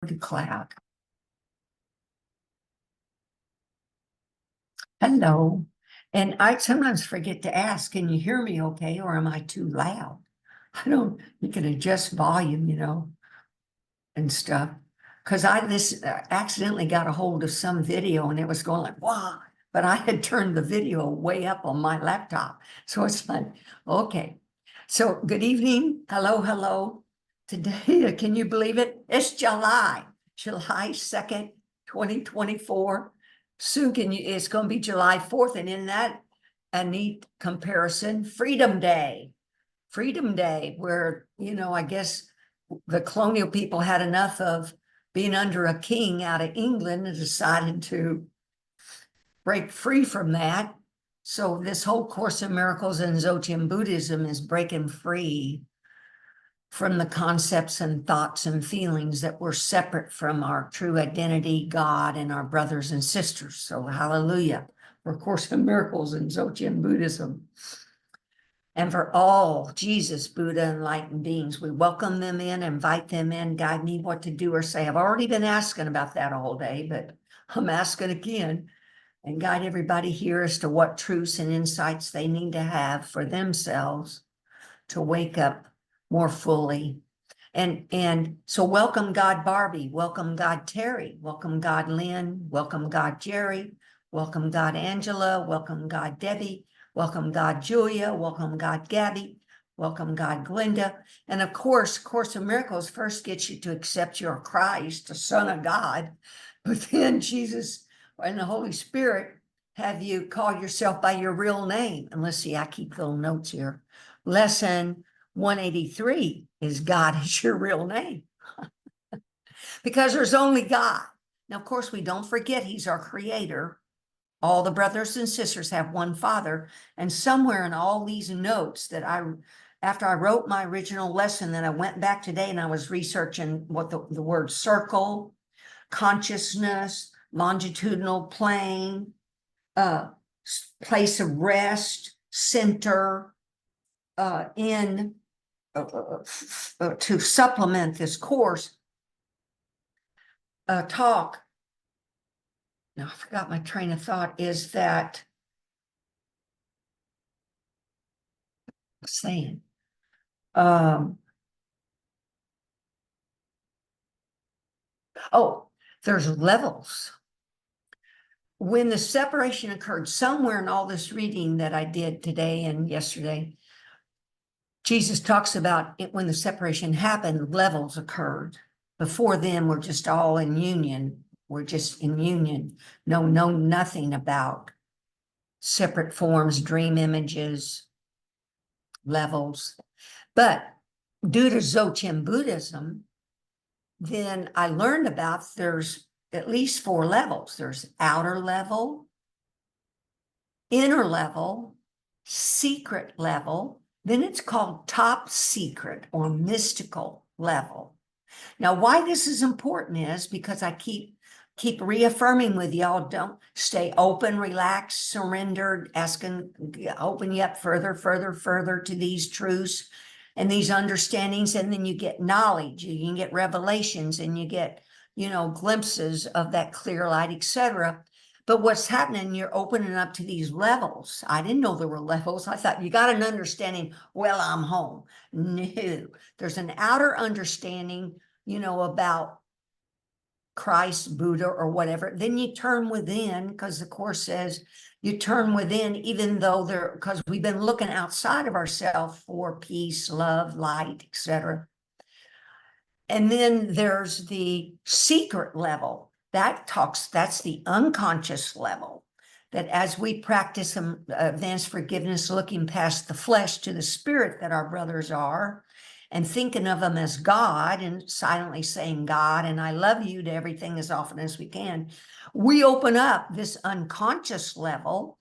the cloud. Hello. And I sometimes forget to ask, can you hear me okay, or am I too loud? You can adjust volume, and stuff. Because I accidentally got a hold of some video and it was going like, wow, but I had turned the video way up on my laptop. So it's like, okay. So good evening. Hello, hello. Today, can you believe it? It's July 2nd, 2024. Soon it's going to be July 4th. And in that, a neat comparison, Freedom Day, where, I guess the colonial people had enough of being under a king out of England and decided to break free from that. So this whole Course in Miracles and Dzogchen Buddhism is breaking free from the concepts and thoughts and feelings that were separate from our true identity, God, and our brothers and sisters. So hallelujah for Course in Miracles and Dzogchen Buddhism. And for all Jesus, Buddha, enlightened beings, we welcome them in, invite them in, guide me what to do or say. I've already been asking about that all day, but I'm asking again, and guide everybody here as to what truths and insights they need to have for themselves to wake up more fully. And so welcome God Barbie, welcome God Terry, welcome God Lynn, welcome God Jerry, welcome God Angela, welcome God Debbie, welcome God Julia, welcome God Gabby, welcome God Glenda. And of course, Course in Miracles first gets you to accept you're Christ, the Son of God, but then Jesus and the Holy Spirit have you call yourself by your real name. And let's see, I keep little notes here. Lesson 183 is God is your real name. Because there's only God. Now, of course, we don't forget he's our creator. All the brothers and sisters have one Father. And somewhere in all these notes that after I wrote my original lesson, then I went back today and I was researching what the word circle, consciousness, longitudinal plane, place of rest, center, to supplement this course talk. Now I forgot my train of thought. Is that saying? Oh, there's levels. When the separation occurred, somewhere in all this reading that I did today and yesterday, Jesus talks about it when the separation happened, levels occurred. Before then, we're just all in union. We're just in union. Know nothing about separate forms, dream images, levels. But due to Dzogchen Buddhism, then I learned about there's at least 4 levels. There's outer level, inner level, secret level, then it's called top secret or mystical level. Now, why this is important is because I keep reaffirming with y'all, don't stay open, relaxed, surrendered, open you up further to these truths and these understandings. And then you get knowledge, you can get revelations, and you get, glimpses of that clear light, etc. But what's happening, you're opening up to these levels. I didn't know there were levels. I thought you got an understanding, well, I'm home. No, there's an outer understanding, about Christ, Buddha, or whatever. Then you turn within, because the Course says you turn within, even though because we've been looking outside of ourselves for peace, love, light, etc. And then there's the secret level. That's the unconscious level, that as we practice advanced forgiveness, looking past the flesh to the spirit that our brothers are, and thinking of them as God and silently saying God and I love you to everything as often as we can, we open up this unconscious level,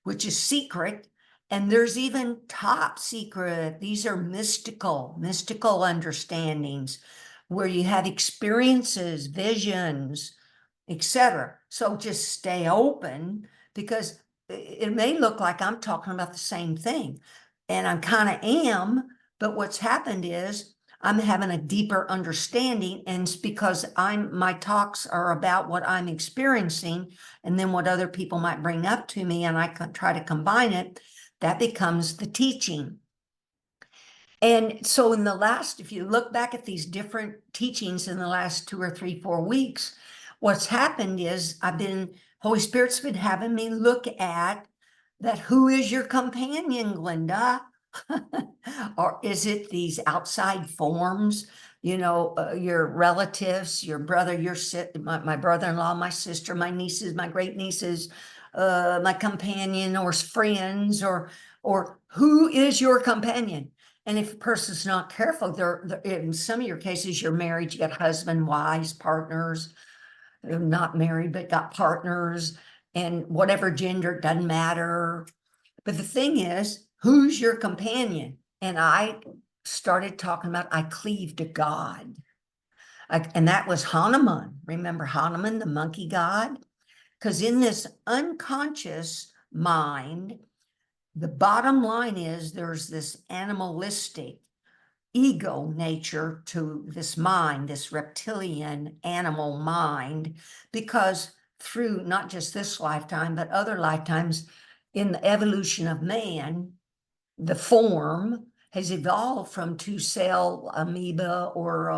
which is secret. And there's even top secret. These are mystical understandings where you have experiences, visions, etc. So just stay open, because it may look like I'm talking about the same thing, and I kind of am, but what's happened is I'm having a deeper understanding, and it's because my talks are about what I'm experiencing, and then what other people might bring up to me, and I can try to combine it. That becomes the teaching. And so in the last, if you look back at these different teachings in the last 2 or 3, 4 weeks, what's happened is Holy Spirit's been having me look at that. Who is your companion, Glenda? Or is it these outside forms, your relatives, your brother, my brother-in-law, my sister, my nieces, my great nieces, my companion, or friends, or who is your companion? And if a person's not careful, they're in some of your cases, you're married, you got husband, wives, partners, not married, but got partners, and whatever gender, it doesn't matter. But the thing is, who's your companion? And I started talking about, I cleave to God. And that was Hanuman. Remember Hanuman, the monkey god? Because in this unconscious mind, the bottom line is there's this animalistic ego nature to this mind, this reptilian animal mind, because through not just this lifetime, but other lifetimes in the evolution of man, the form has evolved from 2-cell amoeba or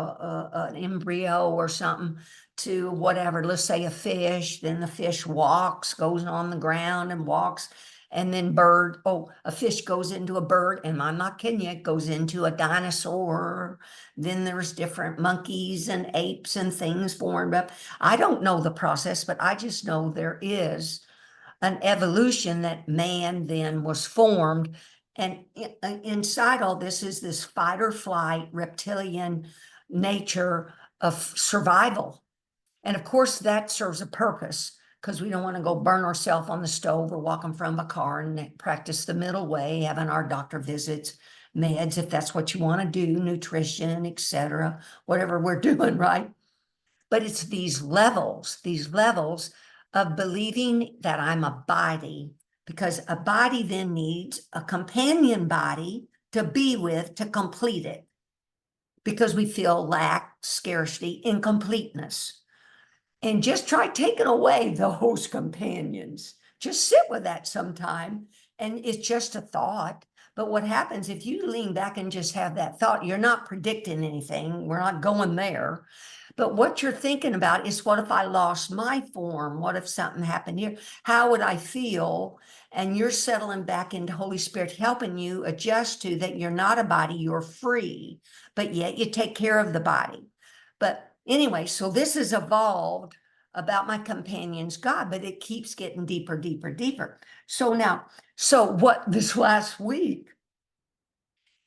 an embryo or something to whatever, let's say a fish. Then the fish walks, goes on the ground and walks, and then a fish goes into a bird, and I'm not kidding you, it goes into a dinosaur. Then there's different monkeys and apes and things formed up. I don't know the process, but I just know there is an evolution, that man then was formed. And inside all this is this fight or flight reptilian nature of survival. And of course, that serves a purpose, because we don't want to go burn ourselves on the stove or walk in front of a car and practice the middle way, having our doctor visits, meds, if that's what you want to do, nutrition, etc., whatever we're doing, right? But it's these levels of believing that I'm a body, because a body then needs a companion body to be with, to complete it, because we feel lack, scarcity, incompleteness. And just try taking away those companions. Just sit with that sometime, and it's just a thought. But what happens if you lean back and just have that thought? You're not predicting anything. We're not going there. But what you're thinking about is, what if I lost my form? What if something happened here? How would I feel? And you're settling back into Holy Spirit, helping you adjust to that. You're not a body, you're free, but yet you take care of the body. But anyway, so this has evolved about my companion's God, but it keeps getting deeper, deeper, deeper. So what this last week,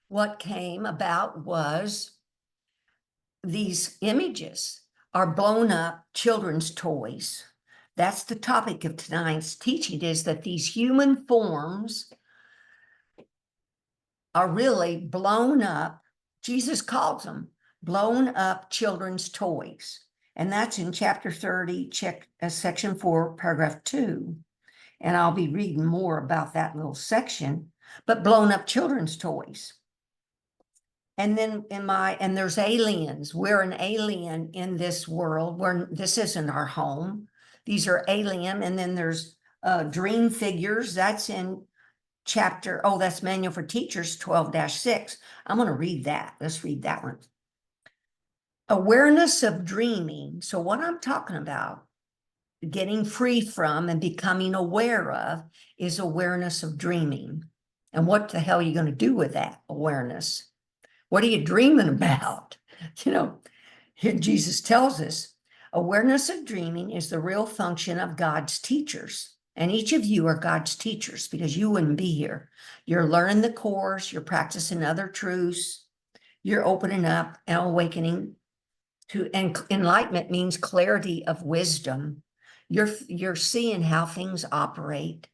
what came about was these images are blown up children's toys. That's the topic of tonight's teaching, is that these human forms are really blown up. Jesus calls them blown up children's toys. And that's in chapter 30, section 4, paragraph 2. And I'll be reading more about that little section, but blown up children's toys. And then and there's aliens. We're an alien in this world. This isn't our home. These are alien. And then there's dream figures. That's in that's Manual for Teachers 12-6. I'm going to read that. Let's read that one. Awareness of dreaming. So what I'm talking about, getting free from and becoming aware of, is awareness of dreaming. And what the hell are you going to do with that awareness? What are you dreaming about? Here Jesus tells us, awareness of dreaming is the real function of God's teachers. And each of you are God's teachers, because you wouldn't be here. You're learning the course, you're practicing other truths, you're opening up and awakening to, and enlightenment means clarity of wisdom. You're seeing how things operate,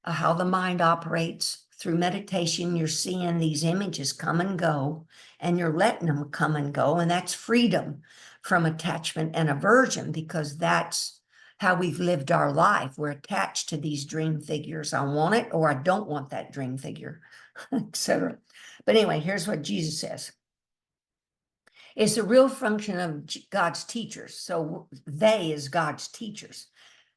how the mind operates. Through meditation, you're seeing these images come and go, and you're letting them come and go. And that's freedom from attachment and aversion, because that's how we've lived our life. We're attached to these dream figures. I want it, or I don't want that dream figure, etc. But anyway, here's what Jesus says. is the real function of God's teachers. So they is God's teachers.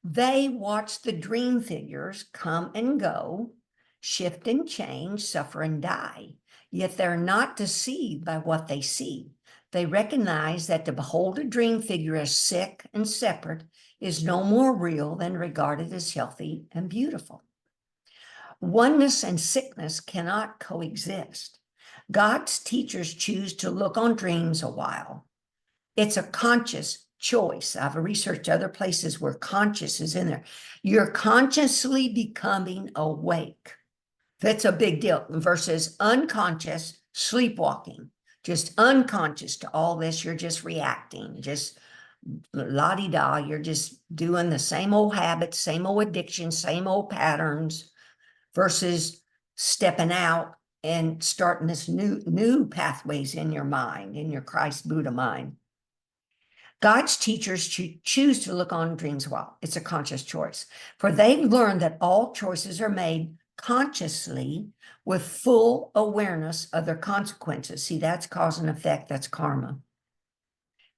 They watch the dream figures come and go, shift and change, suffer and die. Yet they're not deceived by what they see. They recognize that to behold a dream figure as sick and separate is no more real than regarded as healthy and beautiful. Oneness and sickness cannot coexist. God's teachers choose to look on dreams a while. It's a conscious choice. I've researched other places where conscious is in there. You're consciously becoming awake. That's a big deal versus unconscious sleepwalking. Just unconscious to all this. You're just reacting, just la-di-da. You're just doing the same old habits, same old addictions, same old patterns versus stepping out and starting this new pathways in your mind, in your Christ Buddha mind. God's teachers choose to look on dreams well. It's a conscious choice, for they've learned that all choices are made consciously with full awareness of their consequences. See, that's cause and effect. That's karma.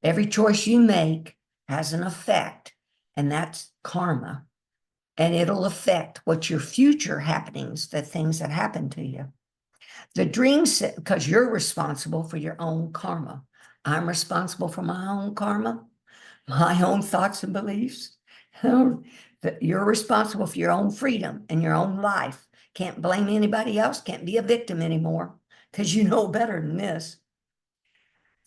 Every choice you make has an effect, and that's karma. And it'll affect what your future happenings, the things that happen to you. The dreams, because you're responsible for your own karma. I'm responsible for my own karma, my own thoughts and beliefs. You're responsible for your own freedom and your own life. Can't blame anybody else, can't be a victim anymore, because you know better than this.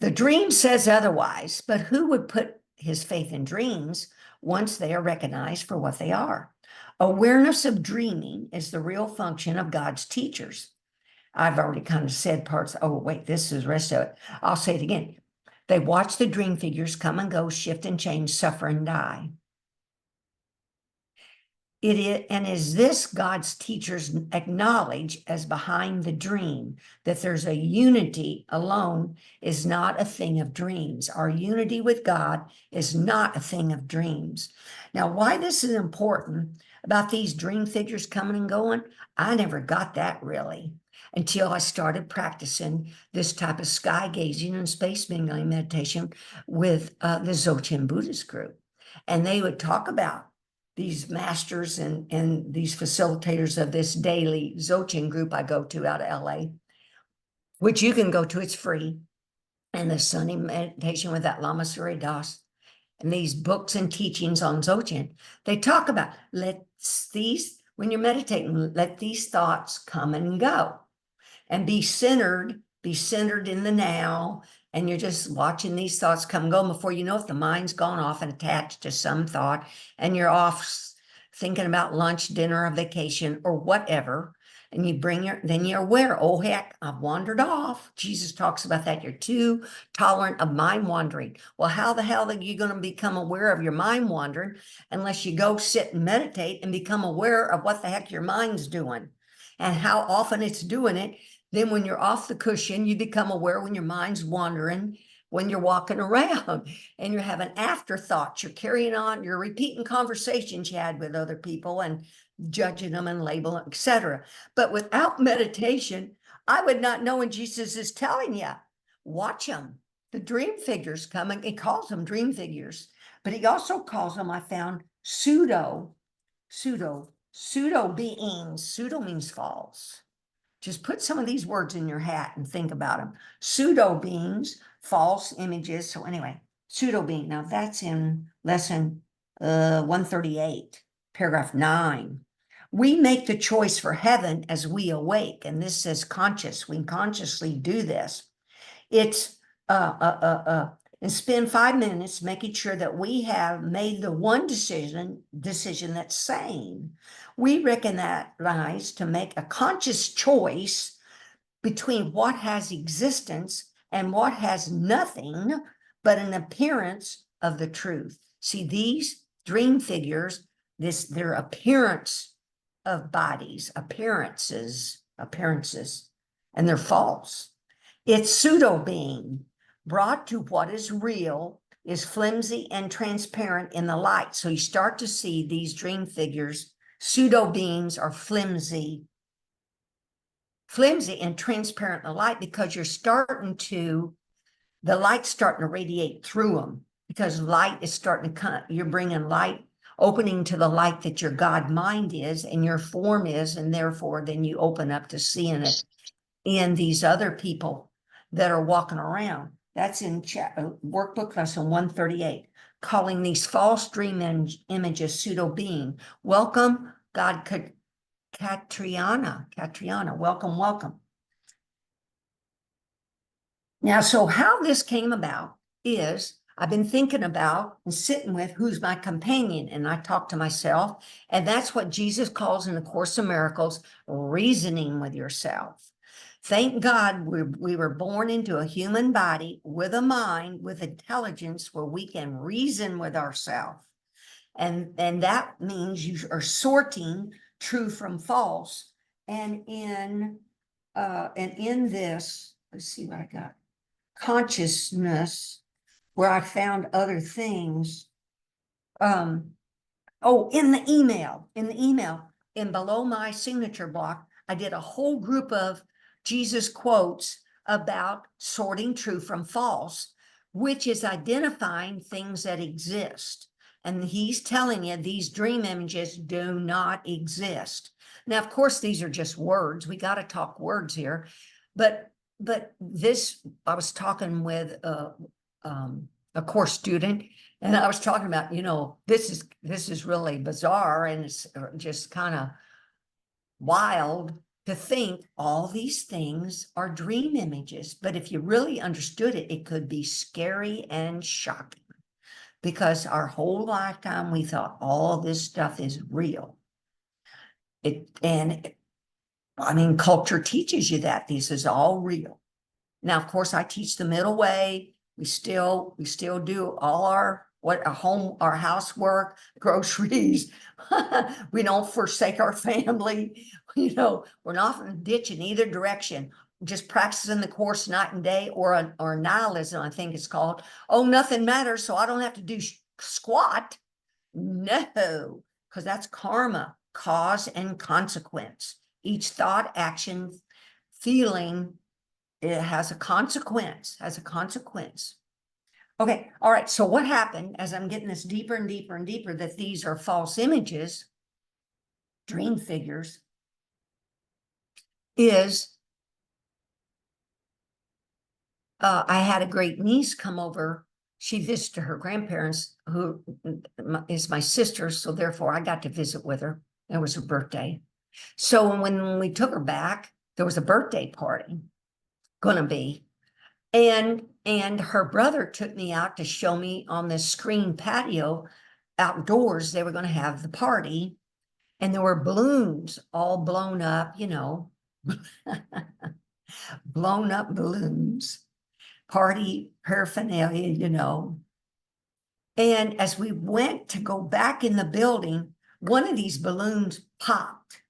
The dream says otherwise, but who would put his faith in dreams once they are recognized for what they are? Awareness of dreaming is the real function of God's teachers. I've already kind of said parts. Oh, wait, this is the rest of it. I'll say it again. They watch the dream figures come and go, shift and change, suffer and die. And is this God's teachers acknowledge as behind the dream, that there's a unity alone is not a thing of dreams. Our unity with God is not a thing of dreams. Now, why this is important about these dream figures coming and going, I never got that really until I started practicing this type of sky gazing and space mingling meditation with the Dzogchen Buddhist group. And they would talk about these masters and these facilitators of this daily Dzogchen group I go to out of LA, which you can go to, it's free. And the Sunny Meditation with that Lama Surya Das, and these books and teachings on Dzogchen, they talk about when you're meditating, let these thoughts come and go. And be centered in the now, and you're just watching these thoughts come and go. Before you know it, the mind's gone off and attached to some thought, and you're off thinking about lunch, dinner, a vacation, or whatever. And then you're aware, oh heck, I've wandered off. Jesus talks about that. You're too tolerant of mind wandering. Well, how the hell are you going to become aware of your mind wandering unless you go sit and meditate and become aware of what the heck your mind's doing and how often it's doing it? Then when you're off the cushion, you become aware when your mind's wandering, when you're walking around and you're having afterthoughts, you're carrying on, you're repeating conversations you had with other people and judging them and labeling, etc. But without meditation, I would not know when Jesus is telling you, watch them. The dream figures come, and he calls them dream figures, but he also calls them, I found, pseudo beings. Pseudo means false. Just put some of these words in your hat and think about them. Pseudo beings, false images. So anyway, pseudo being. Now that's in lesson 138, paragraph 9. We make the choice for heaven as we awake. And this says conscious. We consciously do this. It's and spend 5 minutes making sure that we have made the one decision that's sane. We recognize to make a conscious choice between what has existence and what has nothing but an appearance of the truth. See, these dream figures, their appearance of bodies, appearances, and they're false. It's pseudo being brought to what is real, is flimsy and transparent in the light. So you start to see these dream figures, pseudo beings are flimsy and transparent in the light, because you're starting to the light's starting to radiate through them because light is starting to come. You're bringing light, opening to the light that your God mind is and your form is, and therefore then you open up to seeing it in these other people that are walking around. That's in workbook lesson 138, calling these false dream images pseudo being. Welcome, God Katriana, welcome, welcome. Now, so how this came about is I've been thinking about and sitting with who's my companion, and I talk to myself, and that's what Jesus calls in the Course of Miracles, reasoning with yourself. Thank God we were born into a human body with a mind, with intelligence, where we can reason with ourselves. And that means you are sorting true from false. And in this, let's see what I got. Consciousness, where I found other things. Oh, in the email, and below my signature block, I did a whole group of Jesus quotes about sorting true from false, which is identifying things that exist. And he's telling you these dream images do not exist. Now, of course, these are just words. We got to talk words here. But this, I was talking with a course student, and I was talking about, this is really bizarre, and it's just kind of wild to think all these things are dream images. But if you really understood it, it could be scary and shocking, because our whole lifetime we thought all this stuff is real. I mean, culture teaches you that this is all real. Now, of course, I teach the middle way. We still do all our housework, groceries. We don't forsake our family. We're not in a ditch in either direction. Just practicing the course night and day, or nihilism, I think it's called. Oh, nothing matters, so I don't have to do squat. No, because that's karma, cause and consequence. Each thought, action, feeling, it has a consequence, Okay, all right, so what happened as I'm getting this deeper and deeper and deeper, that these are false images, dream figures, is I had a great niece come over. She visited her grandparents, who is my sister, so therefore I got to visit with her. It was her birthday. So when we took her back, there was a birthday party gonna be. And her brother took me out to show me on this screen patio outdoors. They were going to have the party, and there were balloons all blown up, blown up balloons, party paraphernalia. And as we went to go back in the building, one of these balloons popped.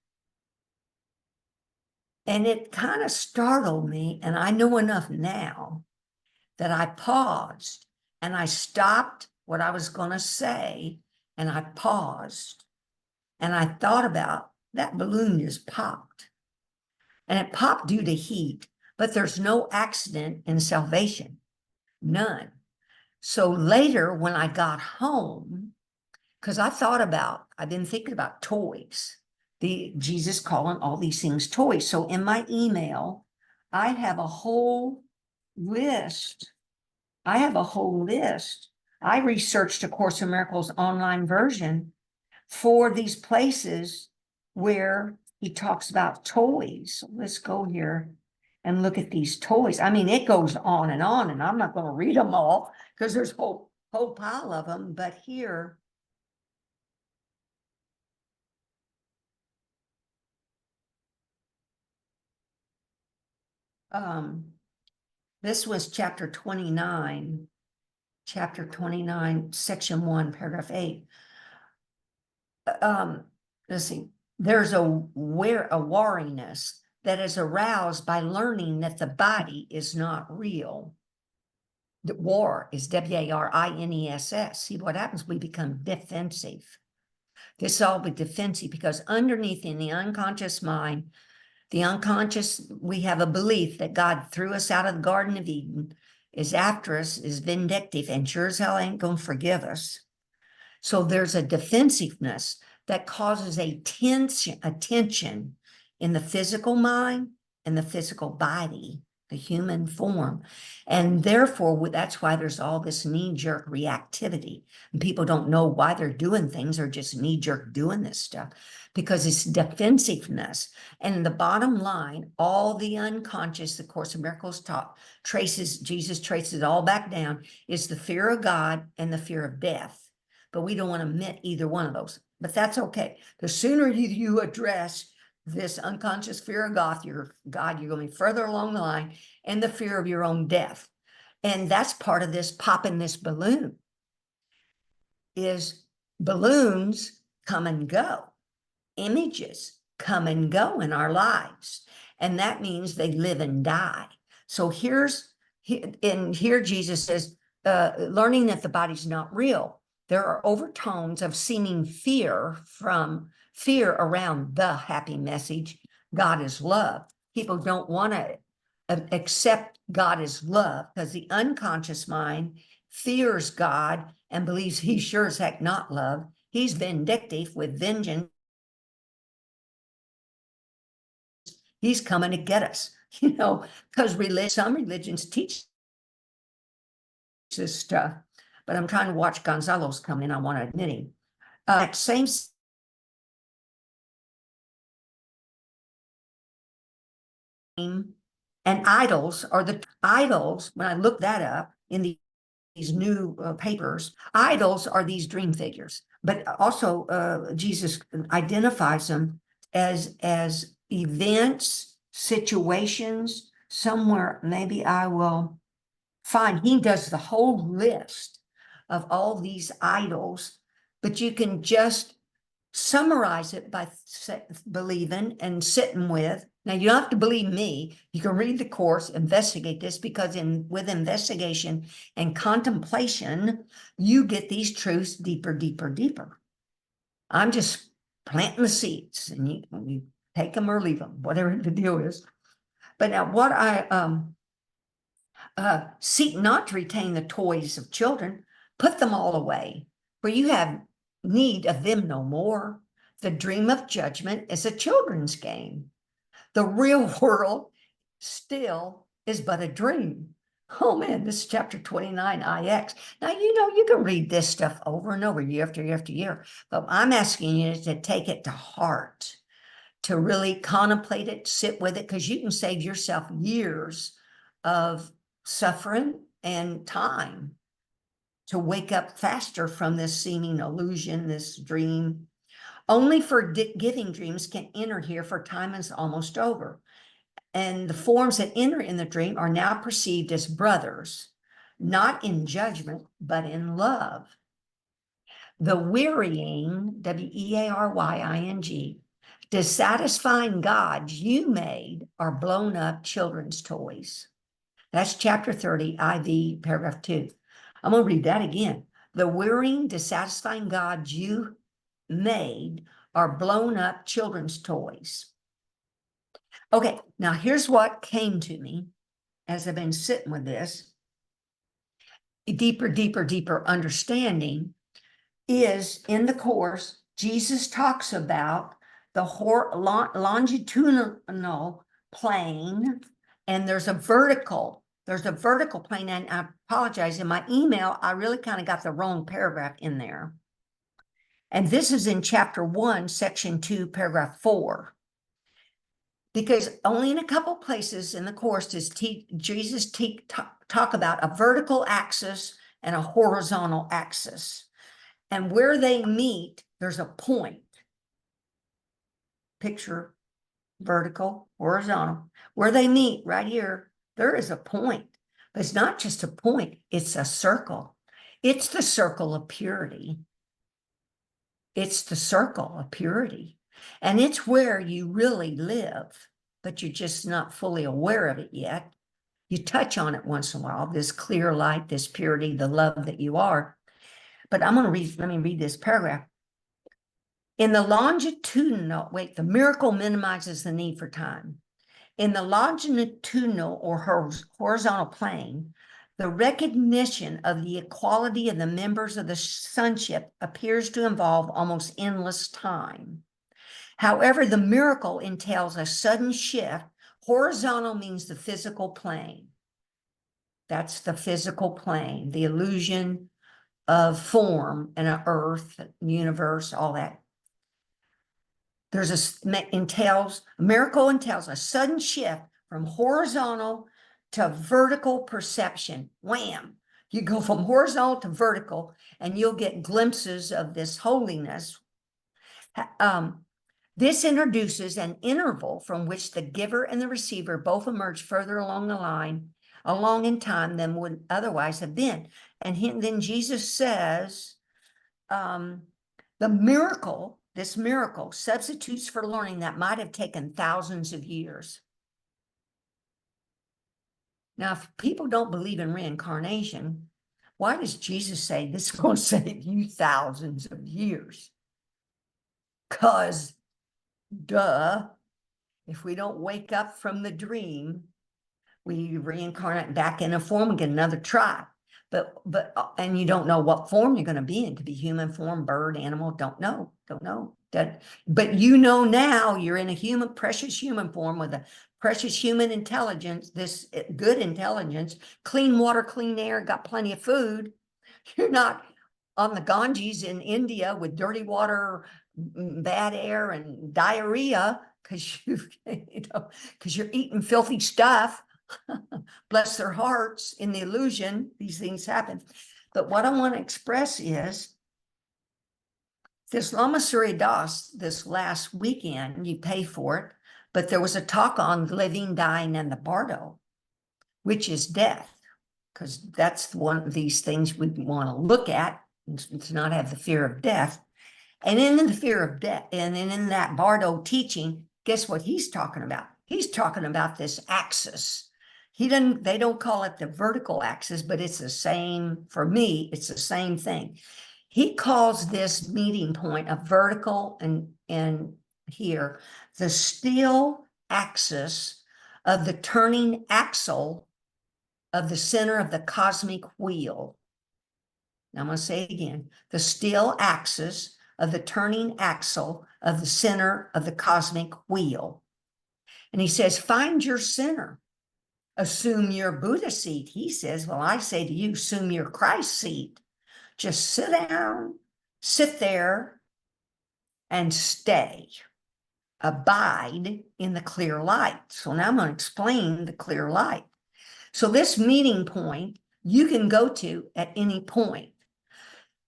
And it kind of startled me. And I know enough now that I paused and I stopped what I was going to say, and I paused and I thought about that balloon just popped, and it popped due to heat, but there's no accident in salvation, none. So later when I got home, because I've been thinking about toys, Jesus calling all these things toys. So in my email, I have a whole list. I researched A Course in Miracles online version for these places where he talks about toys. So let's go here and look at these toys. I mean, it goes on, and I'm not going to read them all because there's a whole pile of them. But here, this was chapter 29, section 1, paragraph 8. Let's see. There's a wariness that is aroused by learning that the body is not real. The war is WARINESS. See what happens? We become defensive. This all be defensive because underneath in the unconscious mind, the unconscious, we have a belief that God threw us out of the Garden of Eden is after us, is vindictive, and sure as hell ain't gonna forgive us. So there's a defensiveness that causes a tension in the physical mind and the physical body, the human form. And therefore, that's why there's all this knee-jerk reactivity. And people don't know why they're doing things, or just knee-jerk doing this stuff, because it's defensiveness. And the bottom line, all the unconscious, the Course of Miracles taught, Jesus traces it all back down, is the fear of God and the fear of death. But we don't want to admit either one of those. But that's okay. The sooner you address this unconscious fear of God, you're going to be further along the line, and the fear of your own death. And that's part of this popping this balloon, is balloons come and go. Images come and go in our lives. And that means they live and die. So here Jesus says, learning that the body's not real. There are overtones of seeming fear around the happy message, God is love. People don't want to accept God is love, because the unconscious mind fears God and believes he's sure as heck not love. He's vindictive with vengeance. He's coming to get us, because some religions teach this stuff. But I'm trying to watch Gonzalo's come in. I want to admit him. That same and idols are the idols. When I look that up in these new papers, idols are these dream figures. But also Jesus identifies them as events, situations. Somewhere, maybe I will find, he does the whole list of all these idols, but you can just summarize it by believing and sitting with. Now, you don't have to believe me. You can read the Course, investigate this, because with investigation and contemplation, you get these truths deeper, deeper, deeper. I'm just planting the seeds, and you take them or leave them, whatever the deal is. But now what I seek not to retain the toys of children, put them all away, for you have need of them no more. The dream of judgment is a children's game. The real world still is but a dream. Oh man, this is chapter 29, ejects. Now, you can read this stuff over and over, year after year after year, but I'm asking you to take it to heart, to really contemplate it, sit with it, because you can save yourself years of suffering and time to wake up faster from this seeming illusion, this dream. Only forgiving dreams can enter here, for time is almost over. And the forms that enter in the dream are now perceived as brothers, not in judgment, but in love. The wearying, W-E-A-R-Y-I-N-G, dissatisfying gods you made are blown up children's toys. That's chapter 30, IV, paragraph 2. I'm going to read that again. The wearying, dissatisfying gods you made are blown up children's toys. Okay, now here's what came to me as I've been sitting with this. Deeper, deeper, deeper understanding is in the Course. Jesus talks about the longitudinal plane, and there's a vertical plane. And I apologize, in my email, I really kind of got the wrong paragraph in there. And this is in chapter 1, section 2, paragraph 4. Because only in a couple places in the Course does Jesus talk about a vertical axis and a horizontal axis. And where they meet, there's a point. Picture vertical, horizontal. Where they meet, right here, there is a point. But it's not just a point, it's a circle. It's the circle of purity. It's the circle of purity. And it's where you really live, but you're just not fully aware of it yet. You touch on it once in a while, this clear light, this purity, the love that you are. But let me read this paragraph. In the longitudinal, the miracle minimizes the need for time. In the longitudinal or horizontal plane, The recognition of the equality of the members of the sonship appears to involve almost endless time. However, the miracle entails a sudden shift. Horizontal means the physical plane. That's the physical plane, the illusion of form and an earth, universe, all that. Miracle entails a sudden shift from horizontal to vertical perception. Wham! You go from horizontal to vertical, and you'll get glimpses of this holiness. This introduces an interval from which the giver and the receiver both emerge further along the line, along in time than would otherwise have been. And then Jesus says, the miracle, this miracle, substitutes for learning that might have taken thousands of years. Now, if people don't believe in reincarnation, why does Jesus say this is going to save you thousands of years? Because, duh, if we don't wake up from the dream, we reincarnate back in a form and get another try. And you don't know what form you're going to be in. It could be human form, bird, animal, don't know. But you know now you're in a precious human form with a precious human intelligence, this good intelligence, clean water, clean air, got plenty of food. You're not on the Ganges in India with dirty water, bad air, and diarrhea because you're eating filthy stuff. Bless their hearts, in the illusion, these things happen. But what I want to express is this Lama Surya Das, this last weekend, you pay for it, but there was a talk on living, dying, and the bardo, which is death, because that's one of these things we want to look at, to not have the fear of death. And in the fear of death, and in that bardo teaching, guess what he's talking about? He's talking about this axis. They don't call it the vertical axis, but it's the same, for me, it's the same thing. He calls this meeting point of vertical and here, the still axis of the turning axle of the center of the cosmic wheel. Now I'm going to say it again, the still axis of the turning axle of the center of the cosmic wheel. And he says, find your center. Assume your Buddha seat. He says, well, I say to you, assume your Christ seat. Just sit down, sit there, and stay. Abide in the clear light. So now I'm going to explain the clear light. So this meeting point, you can go to at any point.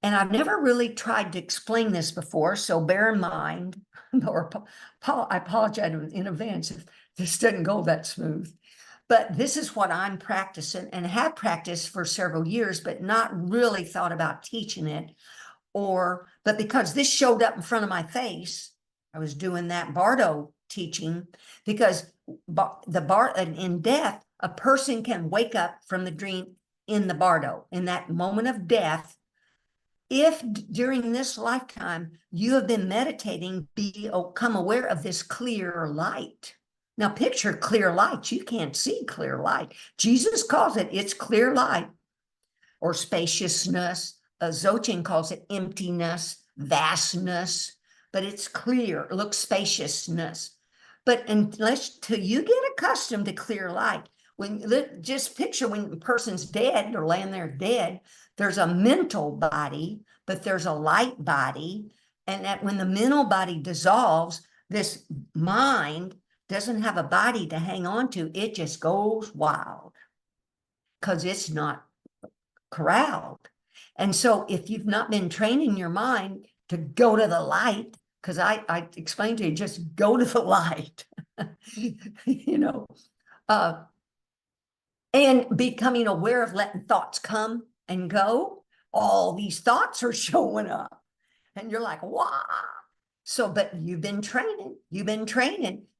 And I've never really tried to explain this before, so bear in mind, or I apologize in advance if this doesn't go that smooth. But this is what I'm practicing and have practiced for several years, but not really thought about teaching it. But because this showed up in front of my face, I was doing that bardo teaching, because in death, a person can wake up from the dream in the bardo, in that moment of death. If during this lifetime you have been meditating, become aware of this clear light. Now picture clear light. You can't see clear light. Jesus calls it's clear light or spaciousness. Dzogchen calls it emptiness, vastness, but it's clear. It looks spaciousness. But till you get accustomed to clear light, just picture when a person's dead or laying there dead, there's a mental body, but there's a light body. And that when the mental body dissolves, this mind doesn't have a body to hang on to. It just goes wild because it's not corralled. And so if you've not been training your mind to go to the light, because I explained to you, just go to the light, and becoming aware of letting thoughts come and go, all these thoughts are showing up. And you're like, wow. So, but you've been training,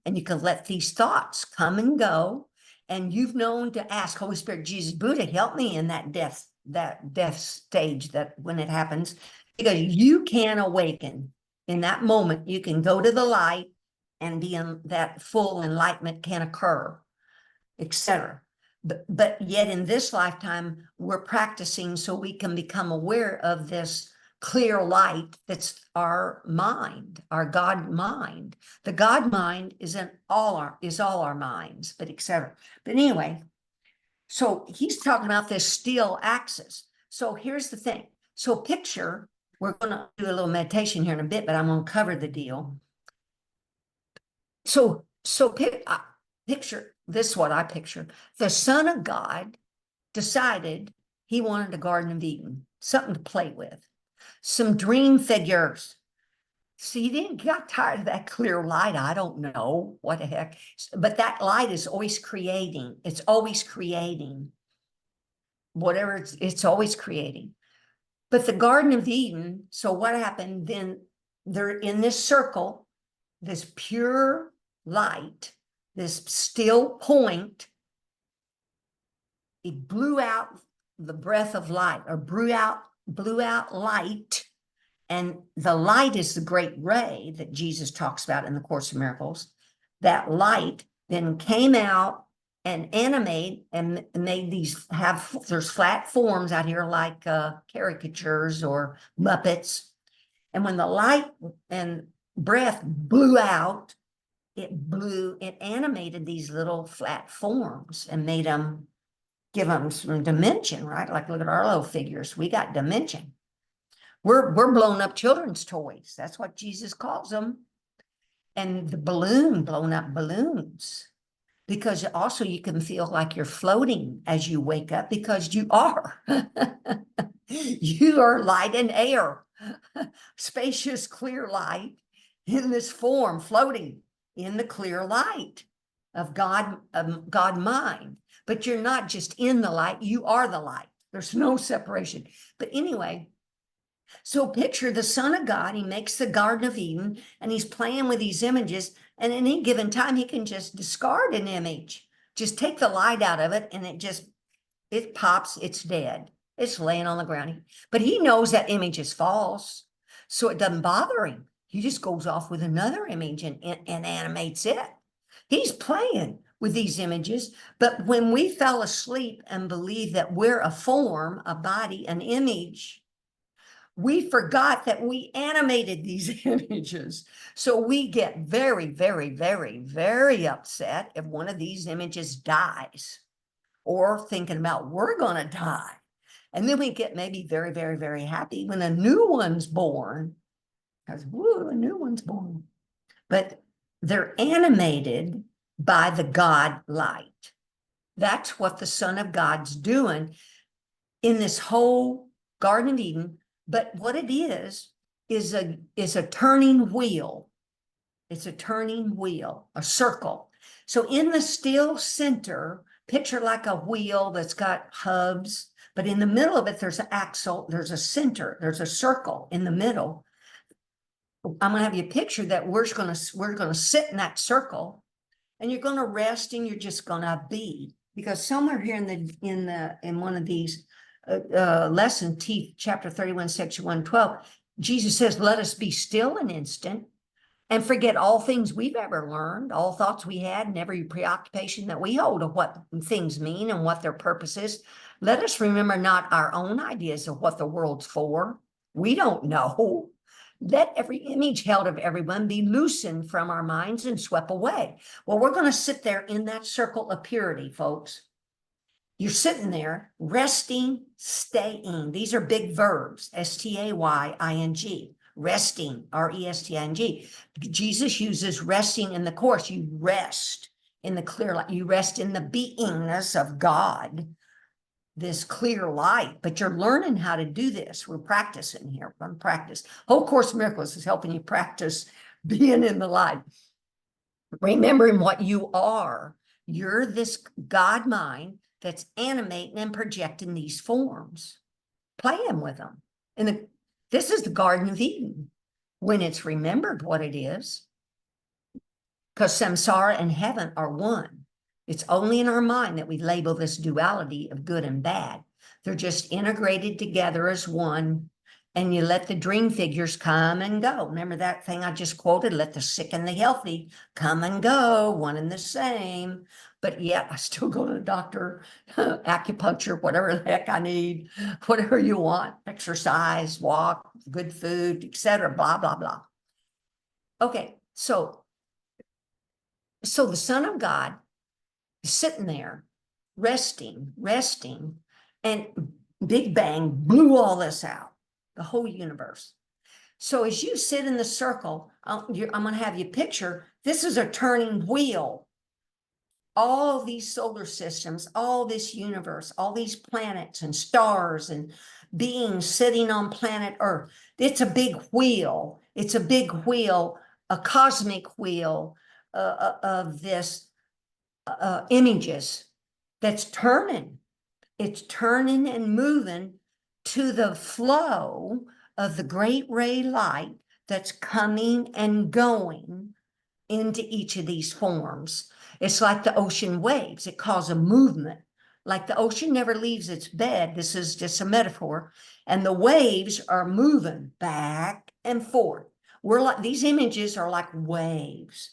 and you can let these thoughts come and go. And you've known to ask Holy Spirit, Jesus, Buddha, help me in that death stage, that when it happens, because you can awaken in that moment. You can go to the light and be in that full enlightenment can occur, etc. But yet in this lifetime, we're practicing so we can become aware of this clear light that's our mind, our God mind. The God mind is all our minds, but etc. But anyway, so he's talking about this steel axis. So here's the thing. So picture, we're going to do a little meditation here in a bit, but I'm going to cover the deal. So picture this, what I picture. The Son of God decided he wanted a Garden of Eden, something to play with, some dream figures. See, he didn't get tired of that clear light. I don't know what the heck, but that light is always creating. It's always creating. Whatever it's always creating. But the Garden of Eden, so what happened then? They're in this circle, this pure light, this still point. It blew out the breath of light, or blew out light. And the light is the great ray that Jesus talks about in the Course of Miracles. That light then came out and animate and made there's flat forms out here like caricatures or Muppets. And when the light and breath blew out, it animated these little flat forms and made them, give them some dimension, right? Like, look at our little figures. We got dimension. We're blown up children's toys. That's what Jesus calls them. And the blown up balloons. Because also you can feel like you're floating as you wake up, because you are. You are light and air. Spacious, clear light in this form, floating in the clear light of God mind. But you're not just in the light, you are the light. There's no separation. But anyway, so picture the Son of God, he makes the Garden of Eden, and he's playing with these images, and at any given time, he can just discard an image, just take the light out of it, and it pops, it's dead. It's laying on the ground. But he knows that image is false, so it doesn't bother him. He just goes off with another image and animates it. He's playing with these images, but when we fell asleep and believe that we're a form, a body, an image, we forgot that we animated these images. So we get very, very, very, very upset if one of these images dies, or thinking about we're going to die. And then we get maybe very, very, very happy when a new one's born, because woo, a new one's born. But they're animated by the God light. That's what the Son of God's doing in this whole Garden of Eden. But what it is a turning wheel. It's a turning wheel, a circle. So in the still center, picture like a wheel that's got hubs, but in the middle of it, there's an axle, there's a center, there's a circle in the middle. I'm going to have you picture that we're going to sit in that circle, and you're going to rest, and you're just going to be, because somewhere here in one of these lesson chapter 31, section 112, Jesus says, let us be still an instant and forget all things we've ever learned, all thoughts we had, and every preoccupation that we hold of what things mean and what their purpose is. Let us remember not our own ideas of what the world's for. We don't know. Let every image held of everyone be loosened from our minds and swept away. Well, we're going to sit there in that circle of purity, folks. You're sitting there, resting, staying. These are big verbs, S-T-A-Y-I-N-G. Resting, R-E-S-T-I-N-G. Jesus uses resting in the Course. You rest in the clear light. You rest in the beingness of God, this clear light. But you're learning how to do this. We're practicing here. We're going to practice. Whole Course of Miracles is helping you practice being in the light. Remembering what you are. You're this God mind that's animating and projecting these forms, playing with them. And this is the Garden of Eden when it's remembered what it is, because samsara and heaven are one. It's only in our mind that we label this duality of good and bad. They're just integrated together as one, and you let the dream figures come and go. Remember that thing I just quoted? Let the sick and the healthy come and go, one and the same. But yet I still go to the doctor, acupuncture, whatever the heck I need, whatever you want, exercise, walk, good food, etc. Blah, blah, blah. Okay, so the Son of God is sitting there, resting, and Big Bang blew all this out, the whole universe. So as you sit in the circle, I'm going to have you picture, this is a turning wheel. All these solar systems, all this universe, all these planets and stars and beings sitting on planet Earth. It's a big wheel. It's a big wheel, a cosmic wheel of this images that's turning. It's turning and moving to the flow of the great ray light that's coming and going into each of these forms. It's like the ocean waves. It causes a movement. Like the ocean never leaves its bed. This is just a metaphor. And the waves are moving back and forth. We're like, these images are like waves.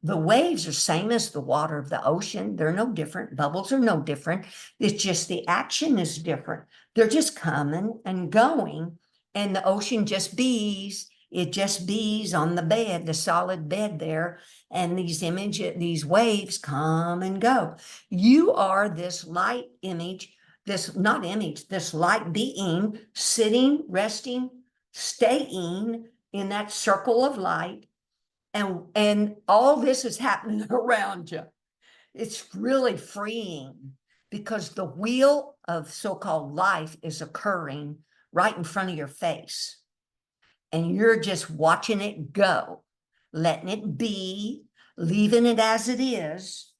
The waves are same as the water of the ocean. They're no different. Bubbles are no different. It's just the action is different. They're just coming and going. And the ocean just bees. It just bees on the bed, the solid bed there. And these waves come and go. You are this light image, this light being sitting, resting, staying in that circle of light. And all this is happening around you. It's really freeing because the wheel of so-called life is occurring right in front of your face. And you're just watching it go, letting it be, leaving it as it is,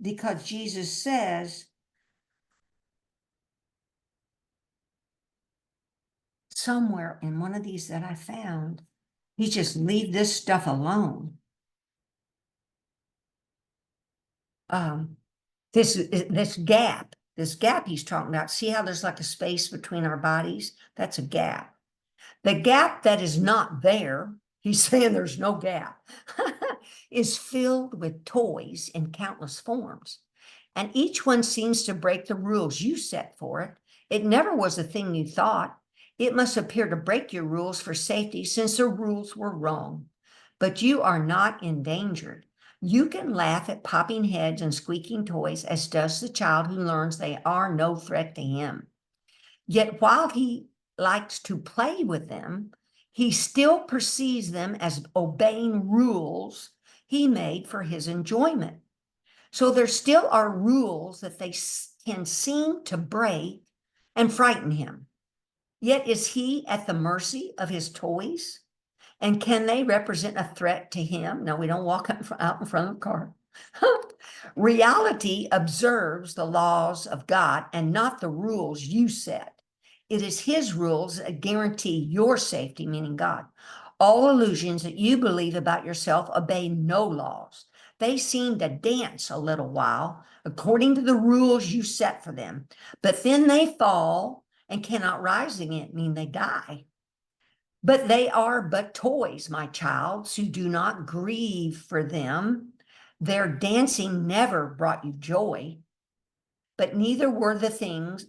because Jesus says, somewhere in one of these that I found, he just leave this stuff alone. This gap he's talking about, see how there's like a space between our bodies? That's a gap. The gap that is not there, he's saying there's no gap, is filled with toys in countless forms. And each one seems to break the rules you set for it. It never was a thing you thought. It must appear to break your rules for safety since the rules were wrong. But you are not endangered. You can laugh at popping heads and squeaking toys, as does the child who learns they are no threat to him. Yet while he likes to play with them, he still perceives them as obeying rules he made for his enjoyment. So there still are rules that they can seem to break and frighten him. Yet is he at the mercy of his toys? And can they represent a threat to him? No, we don't walk out in front of the car. Reality observes the laws of God and not the rules you set. It is his rules that guarantee your safety, meaning God. All illusions that you believe about yourself obey no laws. They seem to dance a little while according to the rules you set for them, but then they fall and cannot rise again, mean they die. But they are but toys, my child, so do not grieve for them. Their dancing never brought you joy, but neither were things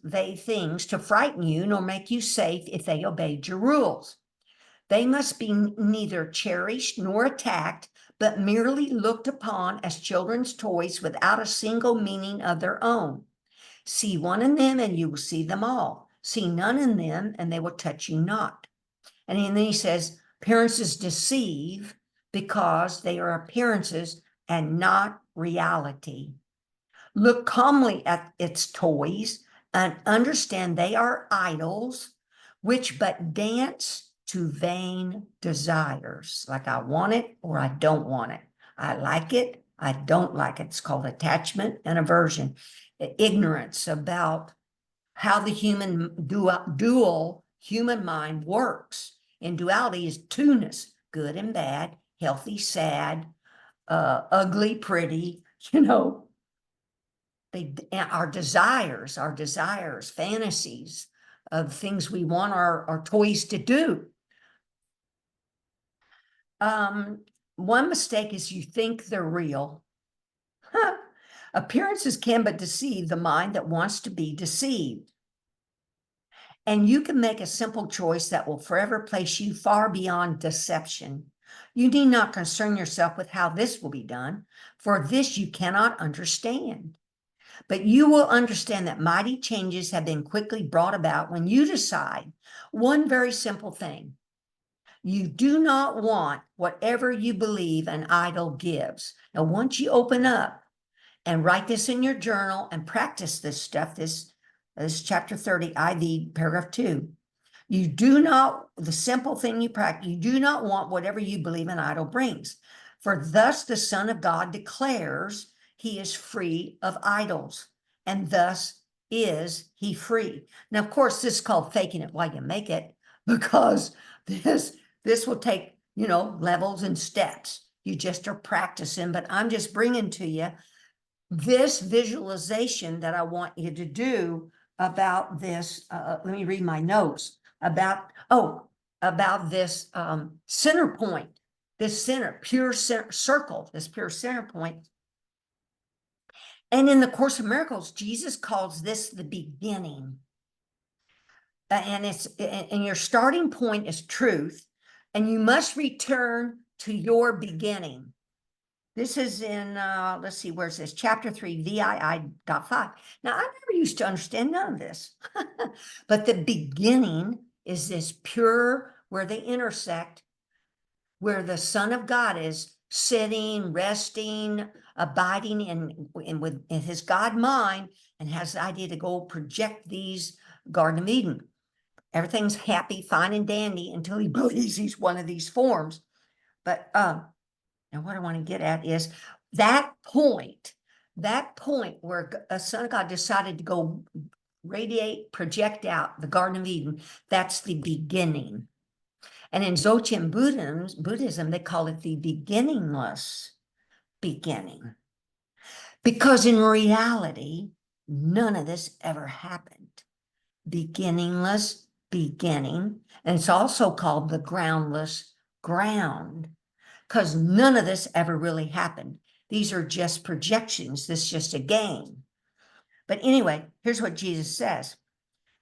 to frighten you nor make you safe if they obeyed your rules. They must be neither cherished nor attacked, but merely looked upon as children's toys without a single meaning of their own. See one in them and you will see them all. See none in them and they will touch you not. And then he says, appearances deceive because they are appearances and not reality. Look calmly at its toys and understand they are idols, which but dance to vain desires. Like I want it or I don't want it. I like it, I don't like it. It's called attachment and aversion. Ignorance about how the dual human mind works. In duality is twoness, good and bad, healthy, sad, ugly, pretty, our desires, fantasies, of things we want our toys to do. One mistake is you think they're real. Appearances can but deceive the mind that wants to be deceived. And you can make a simple choice that will forever place you far beyond deception. You need not concern yourself with how this will be done, for this you cannot understand. But you will understand that mighty changes have been quickly brought about when you decide one very simple thing. You do not want whatever you believe an idol gives. Now, once you open up and write this in your journal and practice this stuff, this chapter 30, IV, paragraph 2. You do not, the simple thing you practice, you do not want whatever you believe an idol brings. For thus the Son of God declares he is free of idols, and thus is he free. Now, of course, this is called faking it while you make it, because this will take, levels and steps. You just are practicing, but I'm just bringing to you this visualization that I want you to do about this. Let me read my notes about this center point, this pure circle, this pure center point. And in the Course of Miracles, Jesus calls this the beginning. And your starting point is truth, and you must return to your beginning. This is in, let's see, where's this? Chapter 3, VII.5. Now, I never used to understand none of this. But the beginning is this pure, where they intersect, where the Son of God is sitting, resting, abiding in his God mind, and has the idea to go project these Garden of Eden. Everything's happy, fine, and dandy until he believes he's one of these forms. But now, what I want to get at is that point where a Son of God decided to go project out the Garden of Eden, that's the beginning. And in Dzogchen Buddhism, they call it the beginningless beginning. Because in reality, none of this ever happened. Beginningless beginning, and it's also called the groundless ground. Because none of this ever really happened. These are just projections. This is just a game. But anyway, here's what Jesus says.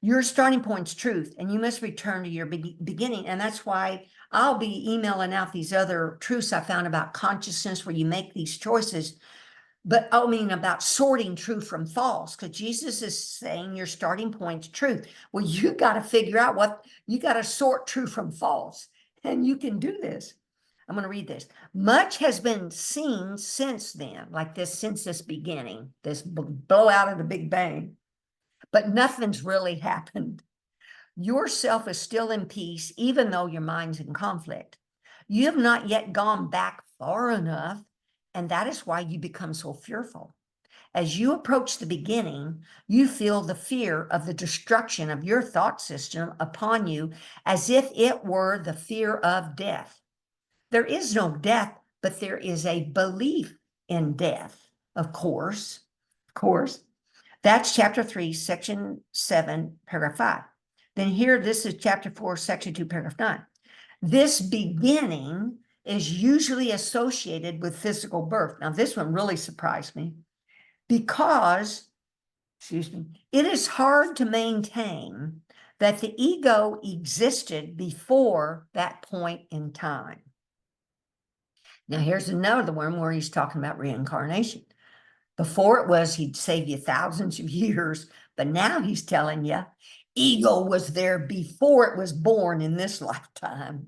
Your starting point's truth, and you must return to your beginning. And that's why I'll be emailing out these other truths I found about consciousness where you make these choices. But I mean about sorting truth from false, because Jesus is saying your starting point's truth. Well, you got to figure out you got to sort truth from false. And you can do this. I'm going to read this. Much has been seen since then, since this beginning, this blowout of the Big Bang, but nothing's really happened. Yourself is still in peace, even though your mind's in conflict. You have not yet gone back far enough, and that is why you become so fearful. As you approach the beginning, you feel the fear of the destruction of your thought system upon you, as if it were the fear of death. There is no death, but there is a belief in death, of course. That's chapter 3, section 7, paragraph 5. Then here, this is chapter 4, section 2, paragraph 9. This beginning is usually associated with physical birth. Now, this one really surprised me because, it is hard to maintain that the ego existed before that point in time. Now, here's another one where he's talking about reincarnation. Before it was, he'd save you thousands of years, but now he's telling you, ego was there before it was born in this lifetime.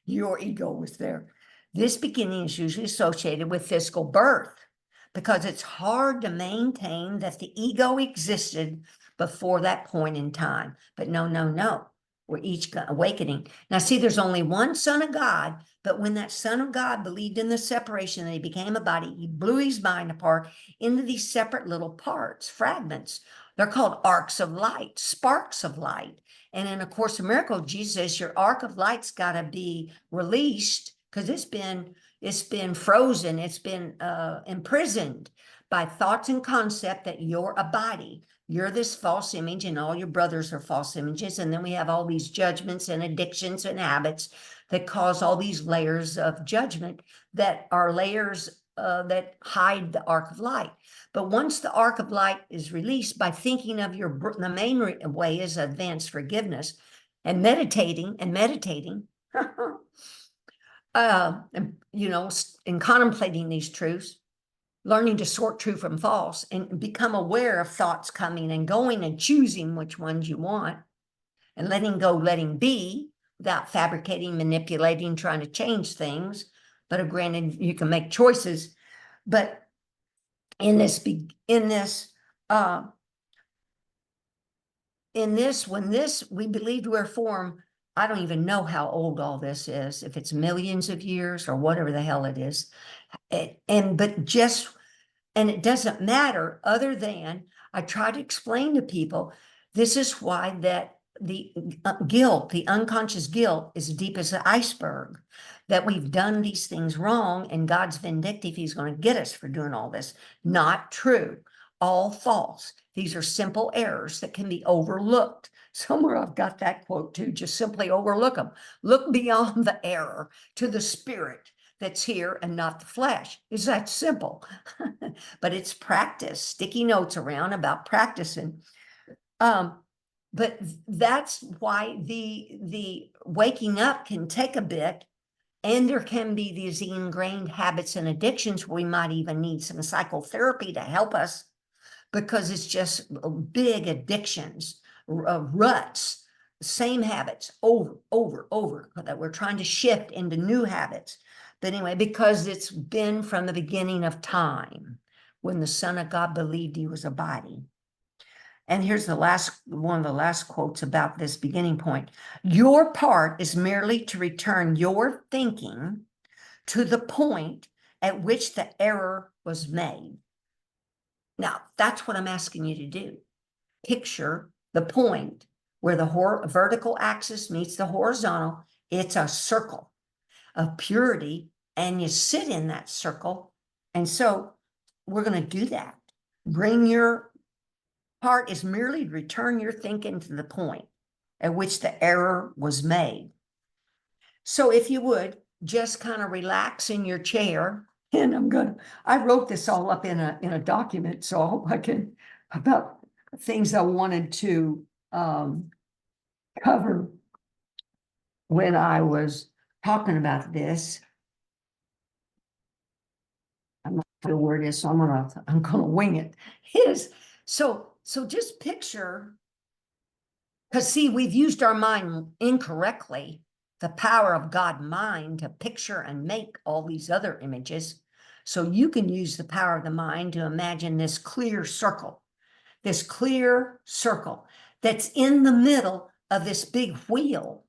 Your ego was there. This beginning is usually associated with physical birth because it's hard to maintain that the ego existed before that point in time. But no. We're each awakening. Now, see, there's only one Son of God, but when that Son of God believed in the separation and he became a body, he blew his mind apart into these separate little parts, fragments. They're called arcs of light, sparks of light. And in A Course in Miracles, Jesus says your arc of light's got to be released because it's been frozen, it's been imprisoned by thoughts and concept that you're a body. you're this false image and all your brothers are false images. And then we have all these judgments and addictions and habits that cause all these layers of judgment that are layers that hide the arc of light. But once the arc of light is released by thinking of the main way is advanced forgiveness and meditating, and, in contemplating these truths, learning to sort true from false and become aware of thoughts coming and going and choosing which ones you want and letting go, letting be without fabricating, manipulating, trying to change things. But granted, you can make choices. But when this, we believed we're formed, I don't even know how old all this is, if it's millions of years or whatever the hell it is. And it doesn't matter, other than I try to explain to people, this is why that the guilt, the unconscious guilt, is deep as an iceberg, that we've done these things wrong and God's vindictive. He's going to get us for doing all this. Not true. All false. These are simple errors that can be overlooked. Somewhere I've got that quote too, just simply overlook them. Look beyond the error to the spirit that's here and not the flesh. Is that simple? But it's practice, sticky notes around about practicing. But that's why the waking up can take a bit, and there can be these ingrained habits and addictions where we might even need some psychotherapy to help us, because it's just big addictions, ruts, same habits over, that we're trying to shift into new habits. But anyway, because it's been from the beginning of time when the Son of God believed he was abiding. And here's one of the last quotes about this beginning point. Your part is merely to return your thinking to the point at which the error was made. Now, that's what I'm asking you to do. Picture the point where the vertical axis meets the horizontal. It's a circle of purity, and you sit in that circle. And so we're going to do that. Bring your part is merely to return your thinking to the point at which the error was made. So if you would just kind of relax in your chair, and I wrote this all up in a document, so I hope I can, about things I wanted to cover when I was talking about this. I'm not sure the word is, so I'm gonna wing it. So just picture, because see, we've used our mind incorrectly, the power of God mind to picture and make all these other images. So you can use the power of the mind to imagine this clear circle that's in the middle of this big wheel.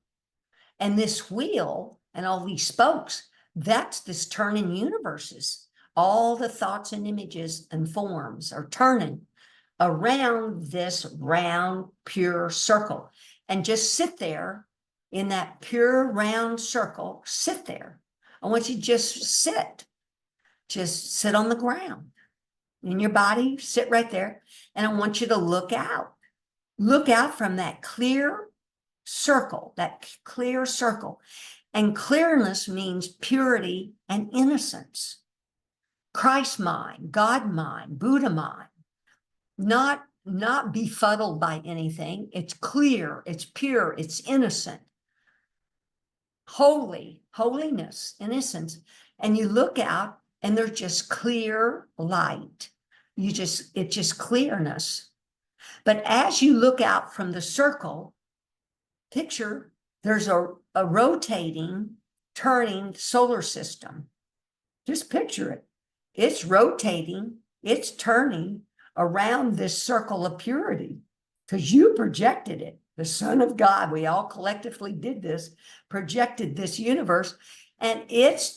And this wheel and all these spokes, that's this turning universes. All the thoughts and images and forms are turning around this round, pure circle. And just sit there in that pure round circle, sit there. I want you to just sit on the ground in your body, sit right there. And I want you to look out from that clear circle, And clearness means purity and innocence. Christ mind, God mind, Buddha mind, not befuddled by anything. It's clear, it's pure, it's innocent. Holiness, innocence. And you look out and there's just clear light. It's just clearness. But as you look out from the circle, picture there's a rotating, turning solar system. Just picture it. It's rotating, it's turning around this circle of purity because you projected it. The Son of God, we all collectively did this, projected this universe, and the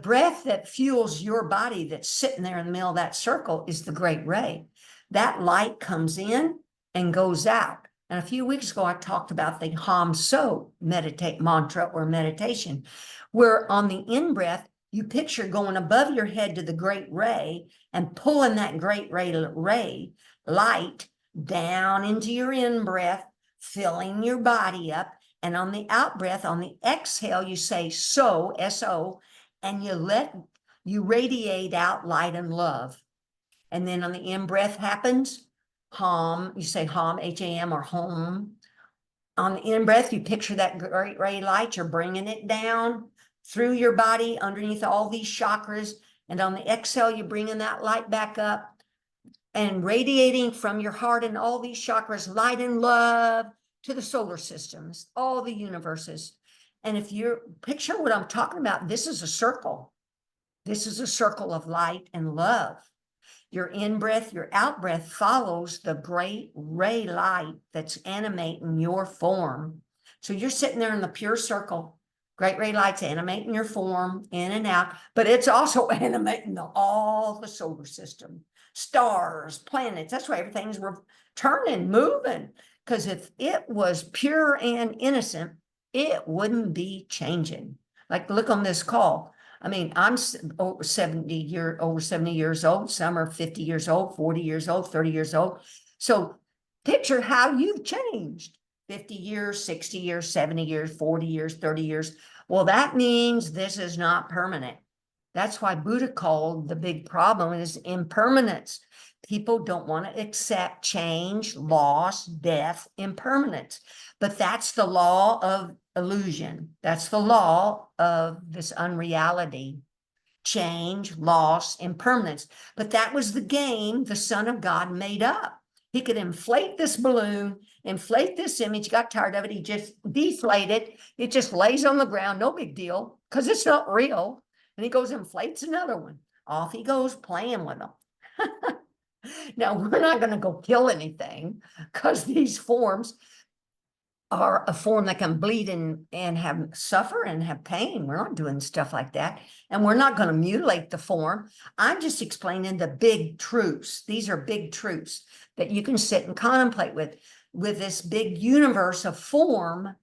breath that fuels your body that's sitting there in the middle of that circle is the great ray. That light comes in and goes out. And a few weeks ago, I talked about the Ham So mantra or meditation, where on the in-breath, you picture going above your head to the great ray and pulling that great ray light down into your in-breath, filling your body up. And on the out-breath, on the exhale, you say so, S-O, and you radiate out light and love. And then on the in-breath happens, hum, you say hum, H-A-M, or home. On the in-breath, you picture that great ray light, you're bringing it down through your body, underneath all these chakras. And on the exhale, you're bringing that light back up and radiating from your heart and all these chakras, light and love to the solar systems, all the universes. And if you picture what I'm talking about, this is a circle. This is a circle of light and love. Your in-breath, your out-breath follows the great ray light that's animating your form. So you're sitting there in the pure circle. Great ray light's animating your form in and out, but it's also animating all the solar system, stars, planets. That's why everything's turning, moving. Because if it was pure and innocent, it wouldn't be changing. Like, look on this call. I mean, I'm over 70 years old. Some are 50 years old, 40 years old, 30 years old. So picture how you've changed. 50 years, 60 years, 70 years, 40 years, 30 years. Well, that means this is not permanent. That's why Buddha called the big problem is impermanence. People don't want to accept change, loss, death, impermanence. But that's the law of illusion. That's the law of this unreality. Change, loss, impermanence. But that was the game the Son of God made up. He could inflate this balloon, inflate this image, got tired of it. He just deflated. It just lays on the ground, no big deal, because it's not real. And he goes and inflates another one. Off he goes playing with them. Now, we're not going to go kill anything because these forms are a form that can bleed and have suffer and have pain. We're not doing stuff like that. And we're not going to mutilate the form. I'm just explaining the big truths. These are big truths that you can sit and contemplate with this big universe of form,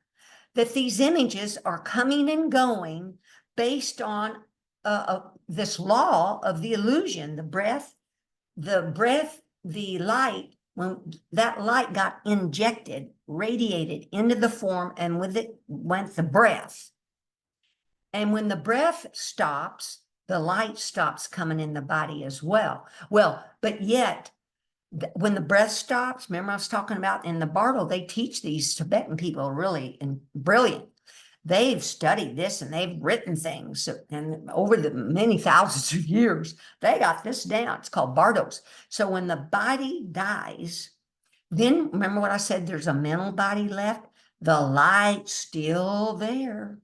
that these images are coming and going based on this law of the illusion, the breath, the light. When that light got injected, radiated into the form, and with it went the breath. And when the breath stops, the light stops coming in the body as well. Well, but yet, when the breath stops, remember I was talking about in the Bardo, they teach these Tibetan people really brilliant. They've studied this and they've written things, and over the many thousands of years, they got this down. It's called Bardos. So when the body dies, then remember what I said, there's a mental body left. The light's still there.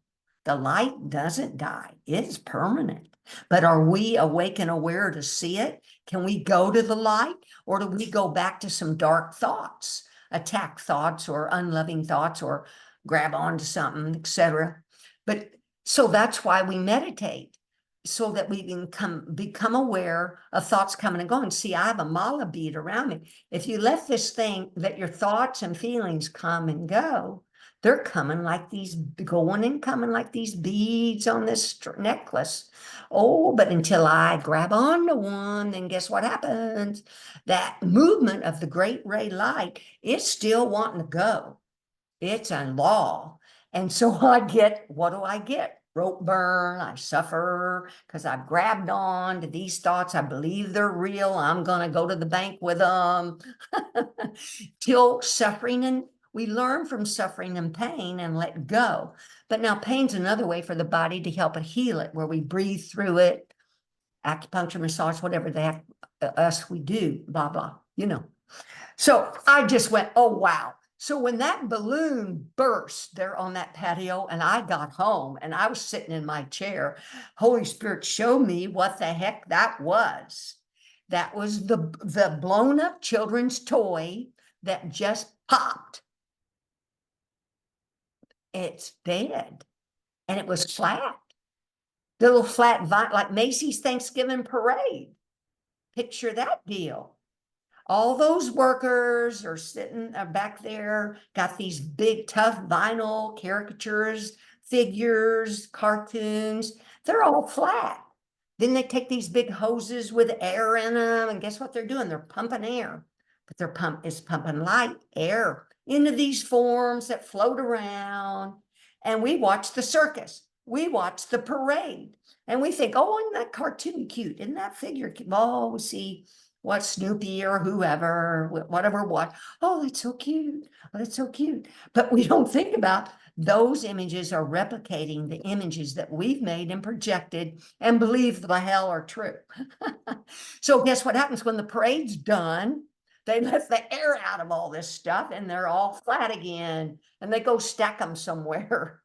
The light doesn't die. It's permanent. But are we awake and aware to see it? Can we go to the light, or do we go back to some dark thoughts, attack thoughts or unloving thoughts, or grab onto something, etc.? But so that's why we meditate, so that we can become aware of thoughts coming and going. See, I have a mala bead around me. If you let this thing, let your thoughts and feelings come and go, they're coming like these, going and coming like these beads on this necklace. Oh, but until I grab onto one, then guess what happens? That movement of the great ray light is still wanting to go. It's a law. And so I get, what do I get? Rope burn. I suffer because I've grabbed on to these thoughts. I believe they're real. I'm going to go to the bank with them. Till suffering, and we learn from suffering and pain and let go. But now pain's another way for the body to help it heal it, where we breathe through it, acupuncture, massage, whatever they have us, we do, blah, blah, you know. So I just went, oh, wow. So when that balloon burst there on that patio and I got home and I was sitting in my chair, Holy Spirit showed me what the heck that was. That was the blown up children's toy that just popped. It's dead. And it was flat. The little flat vine, like Macy's Thanksgiving parade. Picture that deal. All those workers are sitting back there, got these big, tough vinyl caricatures, figures, cartoons, they're all flat. Then they take these big hoses with air in them, and guess what they're doing? They're pumping air, but it's pumping light, air into these forms that float around. And we watch the circus, we watch the parade, and we think, oh, isn't that cartoon cute? Isn't that figure cute? Oh, we see what Snoopy or whoever, whatever, what. Oh, that's so cute. Oh, that's so cute. But we don't think about those images are replicating the images that we've made and projected and believe the hell are true. So guess what happens when the parade's done? They let the air out of all this stuff and they're all flat again, and they go stack them somewhere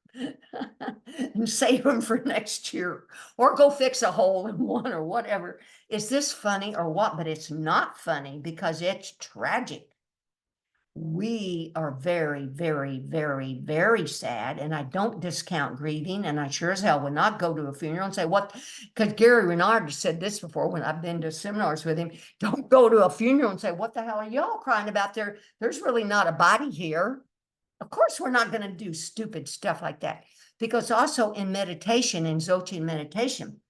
and save them for next year, or go fix a hole in one or whatever. Is this funny or what? But it's not funny because it's tragic. We are very, very, very, very sad. And I don't discount grieving. And I sure as hell would not go to a funeral and say, what? Because Gary Renard said this before when I've been to seminars with him. Don't go to a funeral and say, what the hell are y'all crying about there? There's really not a body here. Of course, we're not going to do stupid stuff like that. Because also in meditation, in Dzogchen meditation,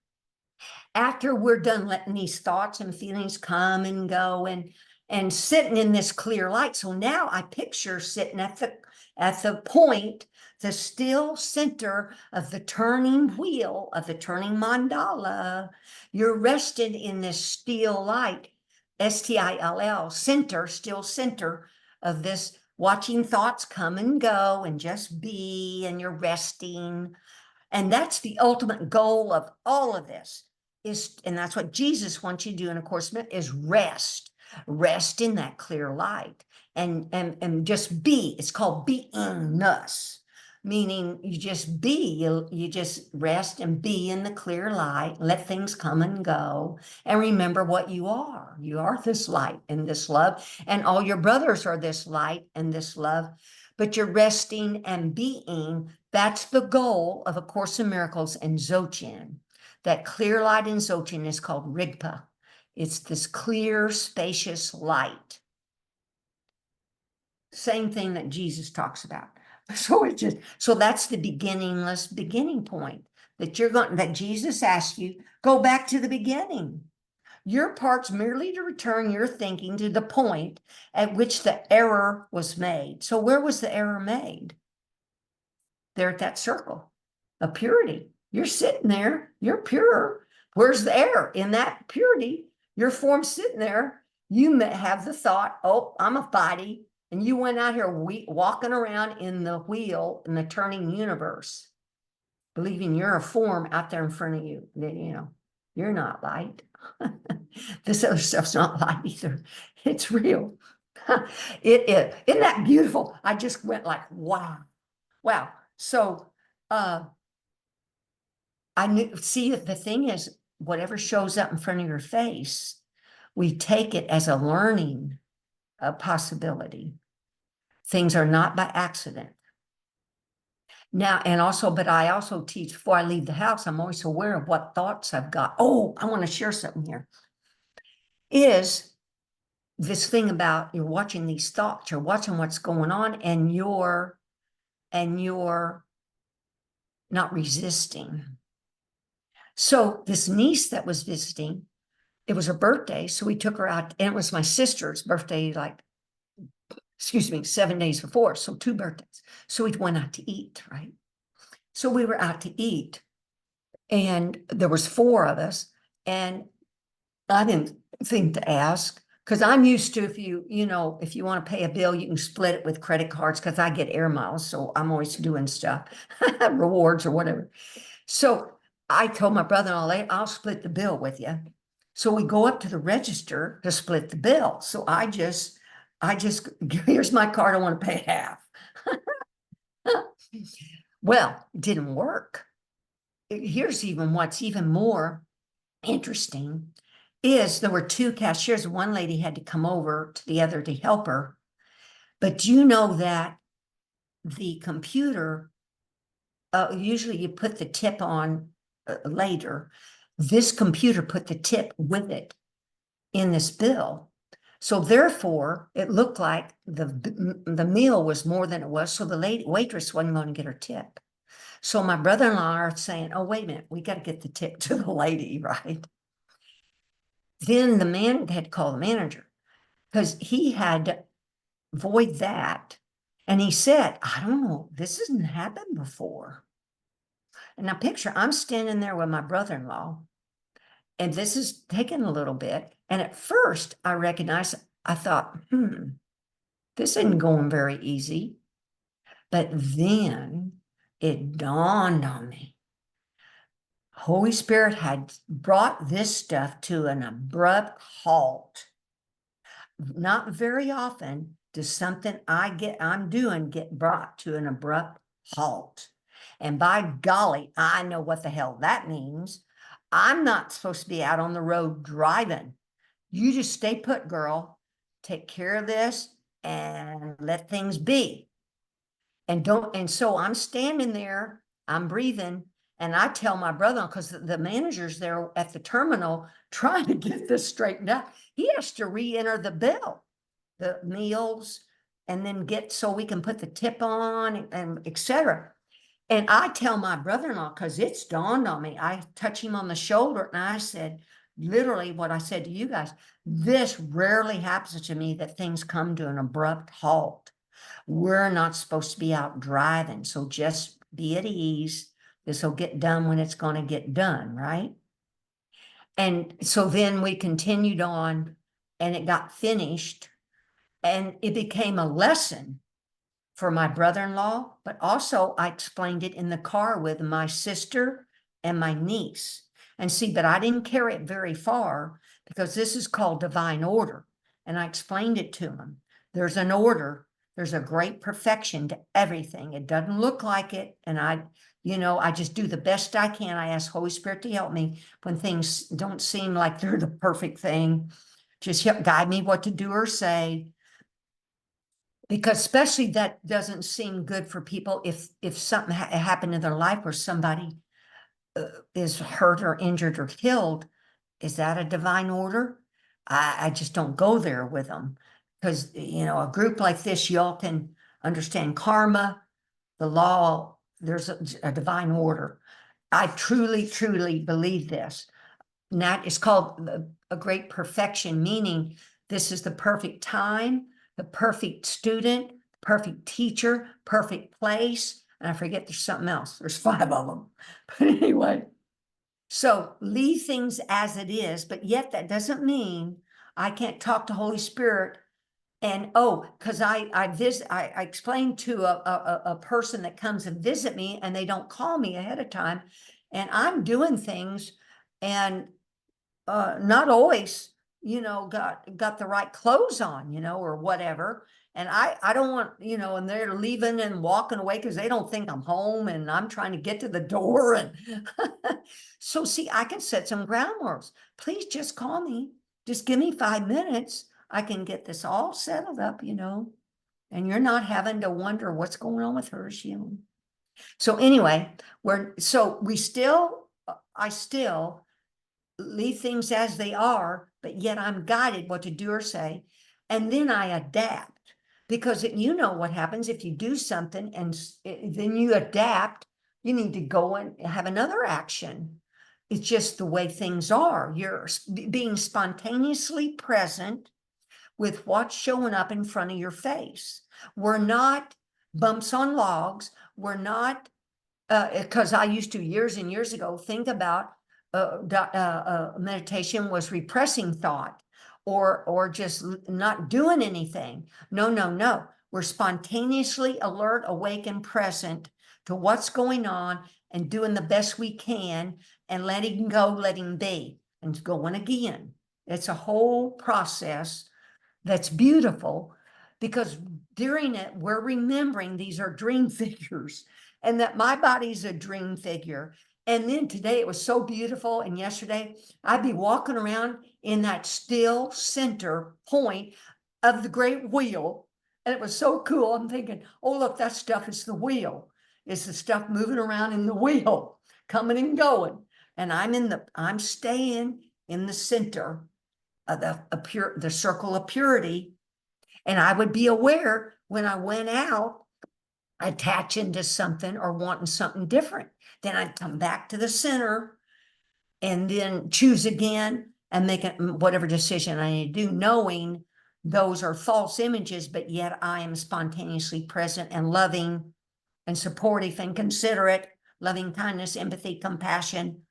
after we're done letting these thoughts and feelings come and go and sitting in this clear light. So now I picture sitting at the point, the still center of the turning wheel of the turning mandala. You're rested in this still light, STILL, center, still center of this, watching thoughts come and go and just be, and you're resting. And that's the ultimate goal of all of this. And that's what Jesus wants you to do in A Course in Miracles, is rest in that clear light and just be. It's called beingness, meaning you just be, you just rest and be in the clear light, let things come and go, and remember what you are. You are this light and this love, and all your brothers are this light and this love, but you're resting and being. That's the goal of A Course in Miracles and Dzogchen. That clear light in Dzogchen is called Rigpa. It's this clear, spacious light. Same thing that Jesus talks about. So that's the beginningless beginning point that Jesus asked you, go back to the beginning. Your part's merely to return your thinking to the point at which the error was made. So where was the error made? There at that circle of purity. You're sitting there, you're pure. Where's the error? In that purity, your form's sitting there. You have the thought, oh, I'm a body. And you went out here walking around in the wheel in the turning universe, believing you're a form out there in front of you. You're not light. This other stuff's not light either. It's real. It is. Isn't that beautiful? I just went like, wow. Wow. So I knew, see, the thing is, whatever shows up in front of your face, we take it as a learning possibility. Things are not by accident. Now, but I also teach before I leave the house, I'm always aware of what thoughts I've got. Oh, I want to share something here. Is this thing about you're watching these thoughts, you're watching what's going on, and you're not resisting. So this niece that was visiting, it was her birthday, so we took her out, and it was my sister's birthday, 7 days before, so 2 birthdays. So we went out to eat, right? So we were out to eat, and there was 4 of us, and I didn't think to ask, because I'm used to, if you want to pay a bill, you can split it with credit cards, because I get air miles, so I'm always doing stuff, rewards or whatever. So I told my brother-in-law, I'll split the bill with you. So we go up to the register to split the bill. So I just, here's my card, I want to pay half. Well, it didn't work. Here's what's even more interesting is there were 2 cashiers. One lady had to come over to the other to help her. But you know that the computer, usually you put the tip on later. This computer put the tip with it in this bill. So therefore, it looked like the meal was more than it was. So the waitress wasn't going to get her tip. So my brother-in-law are saying, oh, wait a minute, we got to get the tip to the lady, right? Then the man had called the manager because he had to void that. And he said, I don't know, this hasn't happened before. And now picture, I'm standing there with my brother-in-law, and this is taking a little bit. And at first I recognized, I thought, this isn't going very easy. But then it dawned on me. Holy Spirit had brought this stuff to an abrupt halt. Not very often does something I'm doing get brought to an abrupt halt. And by golly, I know what the hell that means. I'm not supposed to be out on the road driving. You just stay put, girl. Take care of this and let things be. And so I'm standing there, I'm breathing, and I tell my brother, because the manager's there at the terminal trying to get this straightened out. He has to re-enter the bill, the meals, and then so we can put the tip on and et cetera. And I tell my brother-in-law, because it's dawned on me, I touch him on the shoulder and I said, literally what I said to you guys, this rarely happens to me, that things come to an abrupt halt. We're not supposed to be out driving, so just be at ease. This will get done when it's going to get done, right? And so then we continued on, and it got finished, and it became a lesson for my brother-in-law, but also I explained it in the car with my sister and my niece. And see, but I didn't carry it very far, because this is called divine order. And I explained it to them. There's an order. There's a great perfection to everything. It doesn't look like it. And I just do the best I can. I ask Holy Spirit to help me when things don't seem like they're the perfect thing. Just guide me what to do or say. Because especially that doesn't seem good for people if something happened in their life where somebody is hurt or injured or killed. Is that a divine order? I just don't go there with them, because a group like this, y'all can understand karma, the law. There's a divine order. I truly, truly believe this. And that is called a great perfection, meaning this is the perfect time, the perfect student, perfect teacher, perfect place. And I forget there's something else. There's 5 of them. But anyway, so leave things as it is, but yet that doesn't mean I can't talk to Holy Spirit. And because I explained to a person that comes and visit me, and they don't call me ahead of time, and I'm doing things, and not always, got the right clothes on, or whatever. And I don't want, and they're leaving and walking away because they don't think I'm home, and I'm trying to get to the door. And so see, I can set some ground rules. Please just call me. Just give me 5 minutes. I can get this all settled up, and you're not having to wonder what's going on with her. So anyway, I still leave things as they are, but yet I'm guided what to do or say. And then I adapt, because you know what happens if you do something and then you adapt, you need to go and have another action. It's just the way things are. You're being spontaneously present with what's showing up in front of your face. We're not bumps on logs. We're not, because I used to years and years ago think about meditation was repressing thought or just not doing anything. No. We're spontaneously alert, awake, and present to what's going on, and doing the best we can, and letting go, letting be, and going again. It's a whole process that's beautiful, because during it, we're remembering these are dream figures, and that my body's a dream figure. And then today it was so beautiful. And yesterday I'd be walking around in that still center point of the great wheel. And it was so cool. I'm thinking, oh, look, that stuff is the wheel. It's the stuff moving around in the wheel, coming and going. And I'm staying in the center of the circle of purity. And I would be aware when I went out attaching to something or wanting something different. Then I'd come back to the center and then choose again and make it whatever decision I need to do, knowing those are false images, but yet I am spontaneously present and loving and supportive and considerate, loving kindness, empathy, compassion,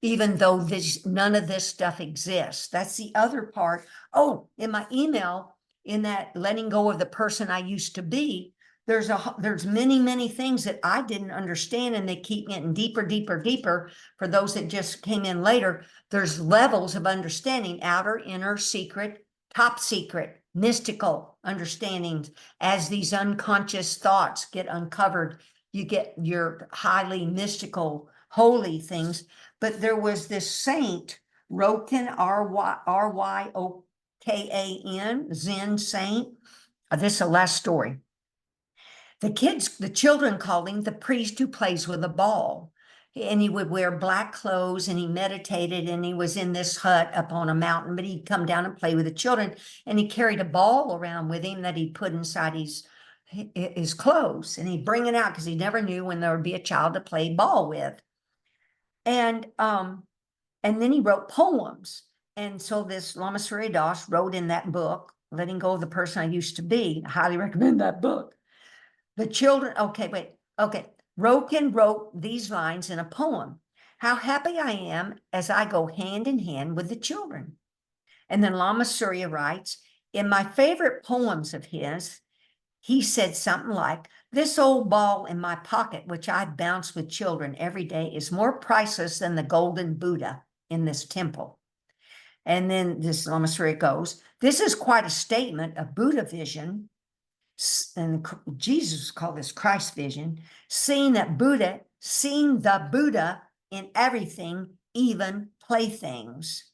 even though none of this stuff exists. That's the other part. Oh, in my email, in that letting go of the person I used to be, there's many things that I didn't understand, and they keep getting deeper. For those that just came in later, there's levels of understanding: outer, inner, secret, top secret, mystical understandings. As these unconscious thoughts get uncovered, you get your highly mystical, holy things. But there was this saint, Roken, Ryokan, Zen saint. This is the last story. The children called him the priest who plays with a ball. And he would wear black clothes, and he meditated, and he was in this hut up on a mountain, but he'd come down and play with the children, and he carried a ball around with him that he'd put inside his clothes, and he'd bring it out because he never knew when there would be a child to play ball with. And then he wrote poems. And so this Lama Surya Das wrote in that book, Letting Go of the Person I Used to Be. I highly recommend that book. The children, Roken wrote these lines in a poem. How happy I am as I go hand in hand with the children. And then Lama Surya writes, in my favorite poems of his, he said something like, this old ball in my pocket, which I bounce with children every day, is more priceless than the golden Buddha in this temple. And then this Lama Surya goes, this is quite a statement of Buddha vision, and Jesus called this Christ vision, seeing the Buddha in everything, even playthings.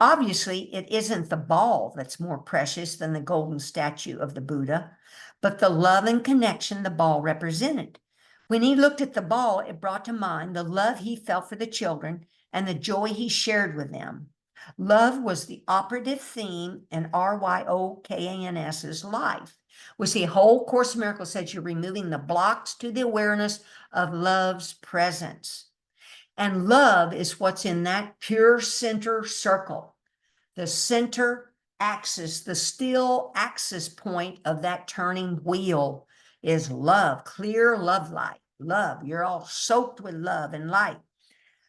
Obviously, it isn't the ball that's more precious than the golden statue of the Buddha, but the love and connection the ball represented. When he looked at the ball, it brought to mind the love he felt for the children and the joy he shared with them. Love was the operative theme in Ryokans's life. We see a whole Course in Miracles says you're removing the blocks to the awareness of love's presence. And love is what's in that pure center circle, the center axis, the still axis point of that turning wheel is love, clear love light, love. You're all soaked with love and light.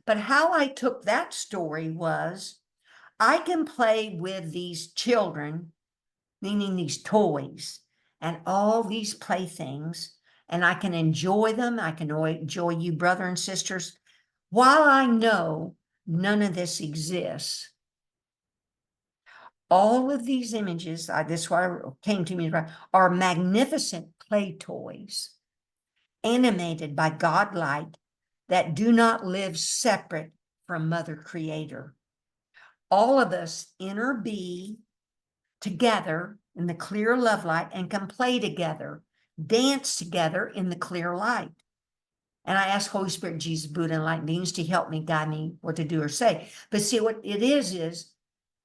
But how I took that story was, I can play with these children, meaning these toys, and all these playthings, and I can enjoy them. I can enjoy you, brother and sisters, while I know none of this exists. All of these images, this is what came to me, are magnificent play toys, animated by God light, that do not live separate from Mother Creator. All of us inner be together in the clear love light and can play together, dance together in the clear light. And I ask Holy Spirit, Jesus, Buddha, and light beings to help me, guide me what to do or say. But see, what it is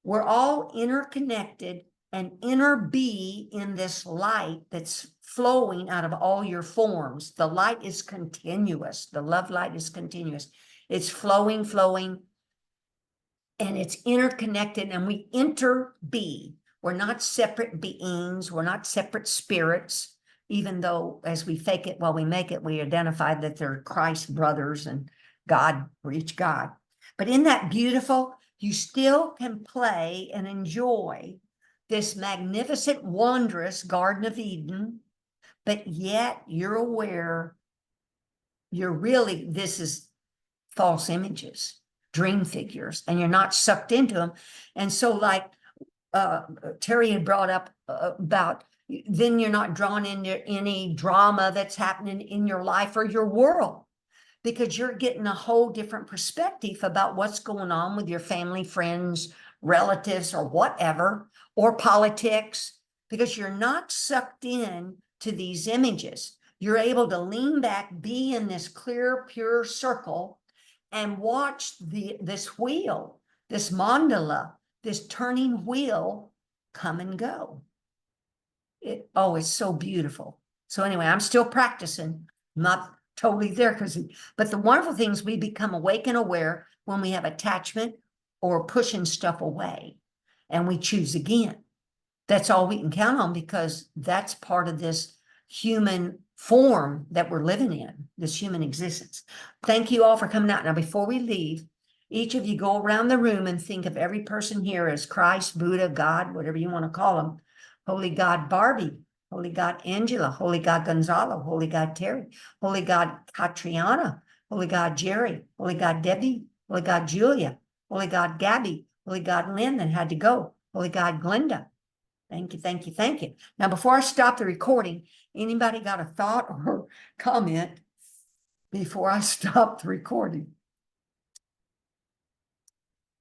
we're all interconnected and inner be in this light that's flowing out of all your forms. The light is continuous. The love light is continuous. It's flowing, and it's interconnected, and we inter-be. We're not separate beings. We're not separate spirits, even though as we fake it while we make it, we identify that they're Christ brothers and God, we're each God. But in that beautiful, you still can play and enjoy this magnificent, wondrous Garden of Eden, but yet you're aware this is false images, dream figures, and you're not sucked into them. And so like Terry had brought up about, then you're not drawn into any drama that's happening in your life or your world, because you're getting a whole different perspective about what's going on with your family, friends, relatives, or whatever, or politics, because you're not sucked in to these images. You're able to lean back, be in this clear, pure circle, and watch this wheel, this mandala, this turning wheel come and go. It's so beautiful. So anyway, I'm still practicing. I'm not totally there but the wonderful thing is we become awake and aware when we have attachment or pushing stuff away, and we choose again. That's all we can count on, because that's part of this human form that we're living in, this human existence. Thank you all for coming out. Now, before we leave, each of you go around the room and think of every person here as Christ, Buddha, God, whatever you want to call them. Holy God Barbie, Holy God Angela, Holy God Gonzalo, Holy God Terry, Holy God Katriana, Holy God Jerry, Holy God Debbie, Holy God Julia, Holy God Gabby, Holy God Lynn that had to go, Holy God Glenda. Thank you, thank you, thank you. Now, before I stop the recording, anybody got a thought or comment before I stop the recording?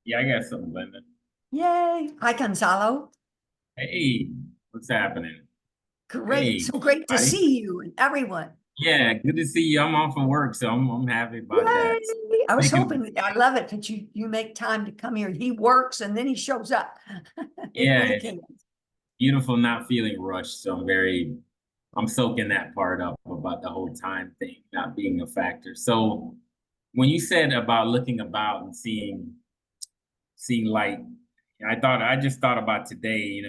Yeah, I got something, Glenda. Yay. Hi, Gonzalo. Hey, what's happening? Great. Hey, So great to buddy. see you and everyone. Yeah, good to see you. I'm off from work, so I'm happy about that. Yay. I was Making, hoping, I love it that you make time to come here. He works and then he shows up in the yeah, it's weekend. beautiful not feeling rushed. So I'm soaking that part up about the whole time thing not being a factor. So when you said about looking about and seeing light, I just thought about today.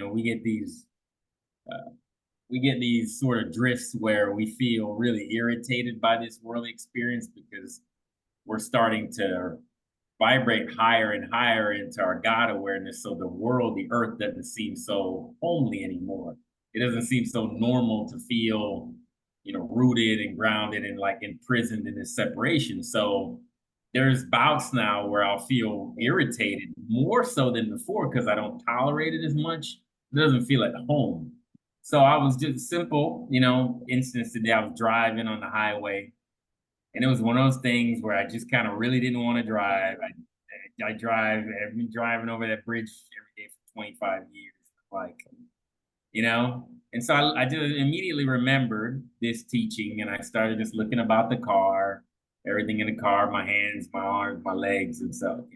We get these sort of drifts where we feel really irritated by this world experience because we're starting to vibrate higher and higher into our God awareness. So the world, the earth doesn't seem so homely anymore. It doesn't seem so normal to feel, rooted and grounded and like imprisoned in this separation. So there's bouts now where I'll feel irritated more so than before because I don't tolerate it as much. It doesn't feel at home. So I was just simple, instance today. I was driving on the highway, and it was one of those things where I just kind of really didn't want to drive. I've been driving over that bridge every day for 25 years. Like, and so I just immediately remembered this teaching, and I started just looking about the car, everything in the car, my hands, my arms, my legs, and so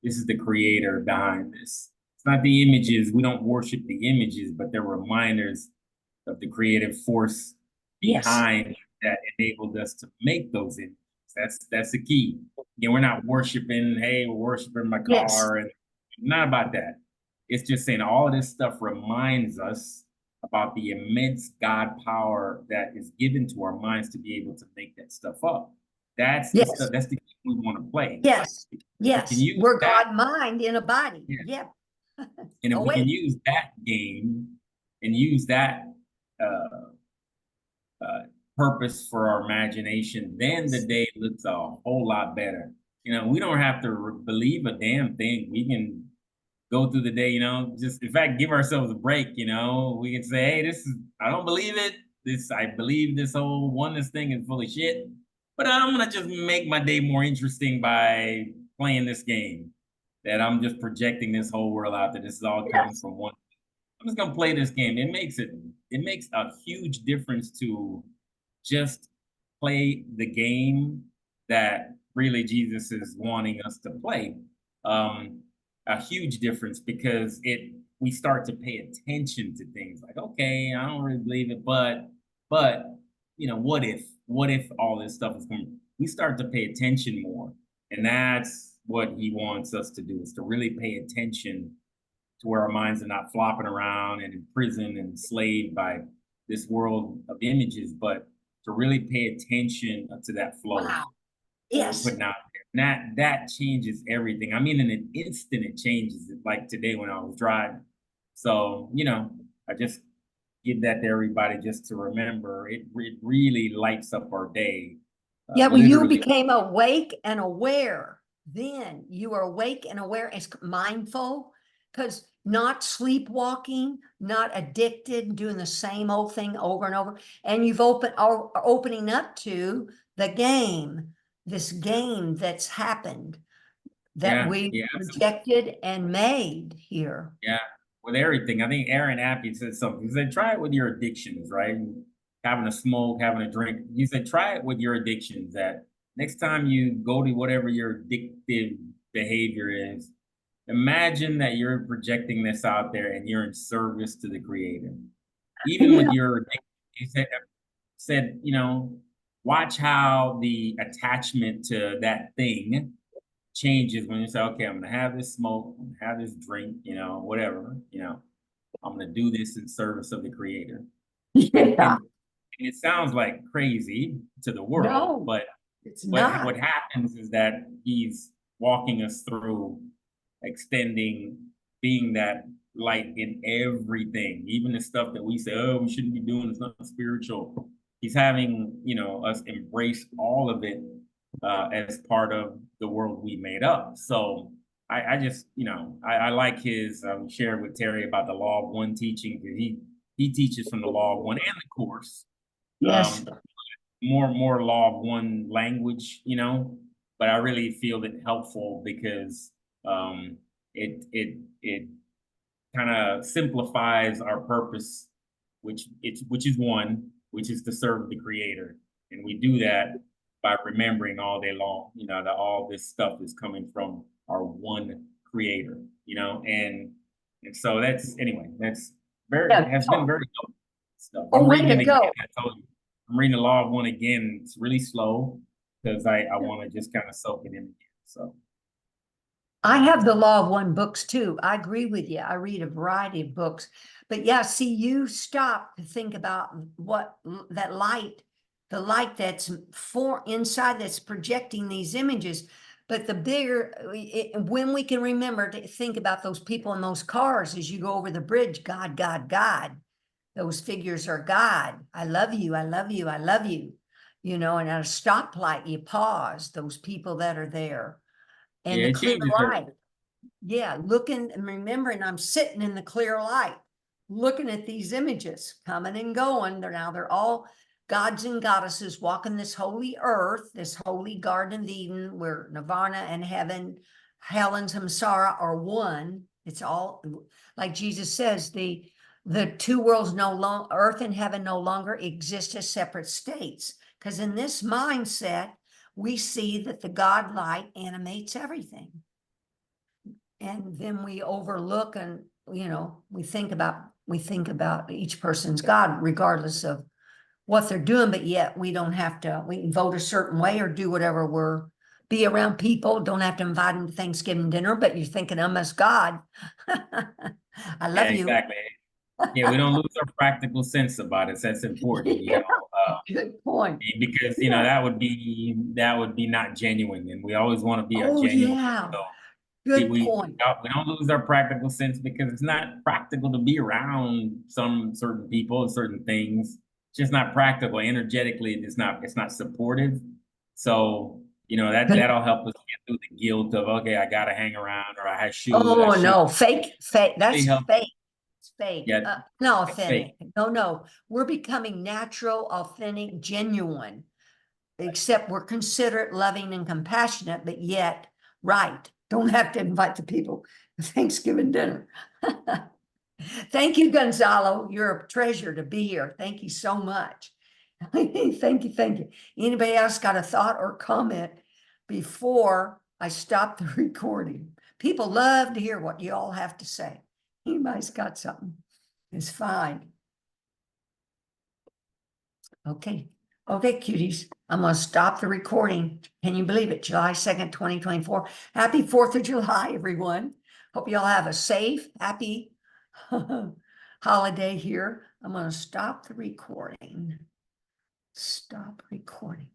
this is the creator behind this. It's not the images. We don't worship the images, but they're reminders of the creative force Yes. behind that enabled us to make those images. That's the key. We're not worshiping, hey, we're worshiping my Yes. car, and not about that. It's just saying all of this stuff reminds us about the immense God power that is given to our minds to be able to make that stuff up. That's the Yes. stuff, that's the game we want to play. Yes. We can Yes. use We're that. God mind in a body. Yeah. Yep. And if we can Awake. use that game and use that uh, uh, purpose for our imagination, then the day looks a whole lot better. We don't have to believe a damn thing. We can go through the day, just in fact, give ourselves a break. We can say, hey, I don't believe it. I believe this whole oneness thing is full of shit, but I'm going to just make my day more interesting by playing this game that I'm just projecting this whole world out that this is all coming Yes. from one. I'm just gonna play this game. It makes a huge difference to just play the game that really Jesus is wanting us to play. Um, a huge difference because we start to pay attention to things like, okay, I don't really believe it, but what if all this stuff is coming? We start to pay attention more, and that's what he wants us to do, is to really pay attention to where our minds are not flopping around and imprisoned and enslaved by this world of images, but to really pay attention to that flow Wow. that we're Yes. putting out there. And that changes everything. I mean, in an instant, it changes it, like today when I was driving. So, I just give that to everybody just to remember. It really lights up our day. Yeah, well, you Literally. became awake and aware. Then you are awake and aware, as mindful, because not sleepwalking, not addicted, doing the same old thing over and over. And you've are opening up to the game, this game that's happened that Yeah, we yeah, absolutely. rejected and made here. Yeah, with everything. I think Aaron Appy said something. He said, try it with your addictions, right? Having a smoke, having a drink. He said, try it with your addictions. That next time you go to whatever your addictive behavior is, imagine that you're projecting this out there and you're in service to the creator. Even with your addiction, he said, said, you know, watch how the attachment to that thing changes when you say, okay, I'm gonna have this smoke, I'm gonna have this drink, you know, whatever, you know, I'm gonna do this in service of the creator. Yeah, And it sounds like crazy to the world, no, but it's what not. happens is that he's walking us through extending, being that light in everything, even the stuff that we say, oh, we shouldn't be doing, it's not spiritual. He's having, you know, us embrace all of it as part of the world we made up. So I just, you know, I like his shared with Terry about the law of one teaching. He teaches from the law of one and the course. Yes. Um, more law of one language, you know, but I really feel it helpful because it kind of simplifies our purpose, which is one, which is to serve the creator. And we do that by remembering all day long, you know, that all this stuff is coming from our one creator, you know, and so that's anyway, that's very Yeah. has been very helpful stuff. Oh, I'm way reading to it again. go. I told you. I'm reading the law of one again. It's really slow because I want to just kind of soak it in again. So I have the Law of One books too. I agree with you. I read a variety of books. But yeah, see, you stop to think about what that light, the light that's for inside that's projecting these images. But the bigger, when we can remember to think about those people in those cars as you go over the bridge, God, God, God, those figures are God. I love you. I love you. I love you. You know, and at a stoplight, you pause, those people that are there and yeah, the it clear changes light. Yeah, looking and remembering I'm sitting in the clear light, looking at these images coming and going. They're all gods and goddesses walking this holy earth, this holy Garden of Eden, where Nirvana and heaven, hell and samsara are one. It's all like Jesus says, the two worlds no longer, earth and heaven no longer exist as separate states. Because in this mindset, we see that the God light animates everything. And then we overlook and, you know, we think about each person's God, regardless of what they're doing, but yet we don't have to, we can vote a certain way or do whatever be around people, don't have to invite them to Thanksgiving dinner, but you're thinking I'm as God. I yeah, love you. exactly. Yeah, we don't lose our practical sense about it. So that's important, you Yeah, know, good point. because you know Yeah. that would be not genuine, and we always want to be a Oh, genuine. yeah, So good point. we don't lose our practical sense because it's not practical to be around some certain people and certain things. It's just not practical. Energetically, it's not supportive. So, you know, Good. that'll help us get through the guilt of okay, I gotta hang around or I Oh, should no, fake, really that's help fake. It's fake. get No, it's fake. authentic. No, we're becoming natural, authentic, genuine, except we're considerate, loving, and compassionate, but yet right. Don't have to invite the people to Thanksgiving dinner. Thank you, Gonzalo. You're a treasure to be here. Thank you so much. Thank you, thank you. Anybody else got a thought or comment before I stop the recording? People love to hear what you all have to say. Anybody's got something, it's fine. Okay, cuties, I'm gonna stop the recording. Can you believe it? July 2nd, 2024. Happy 4th of July, everyone. Hope you all have a safe, happy holiday here. I'm gonna stop the recording. Stop recording.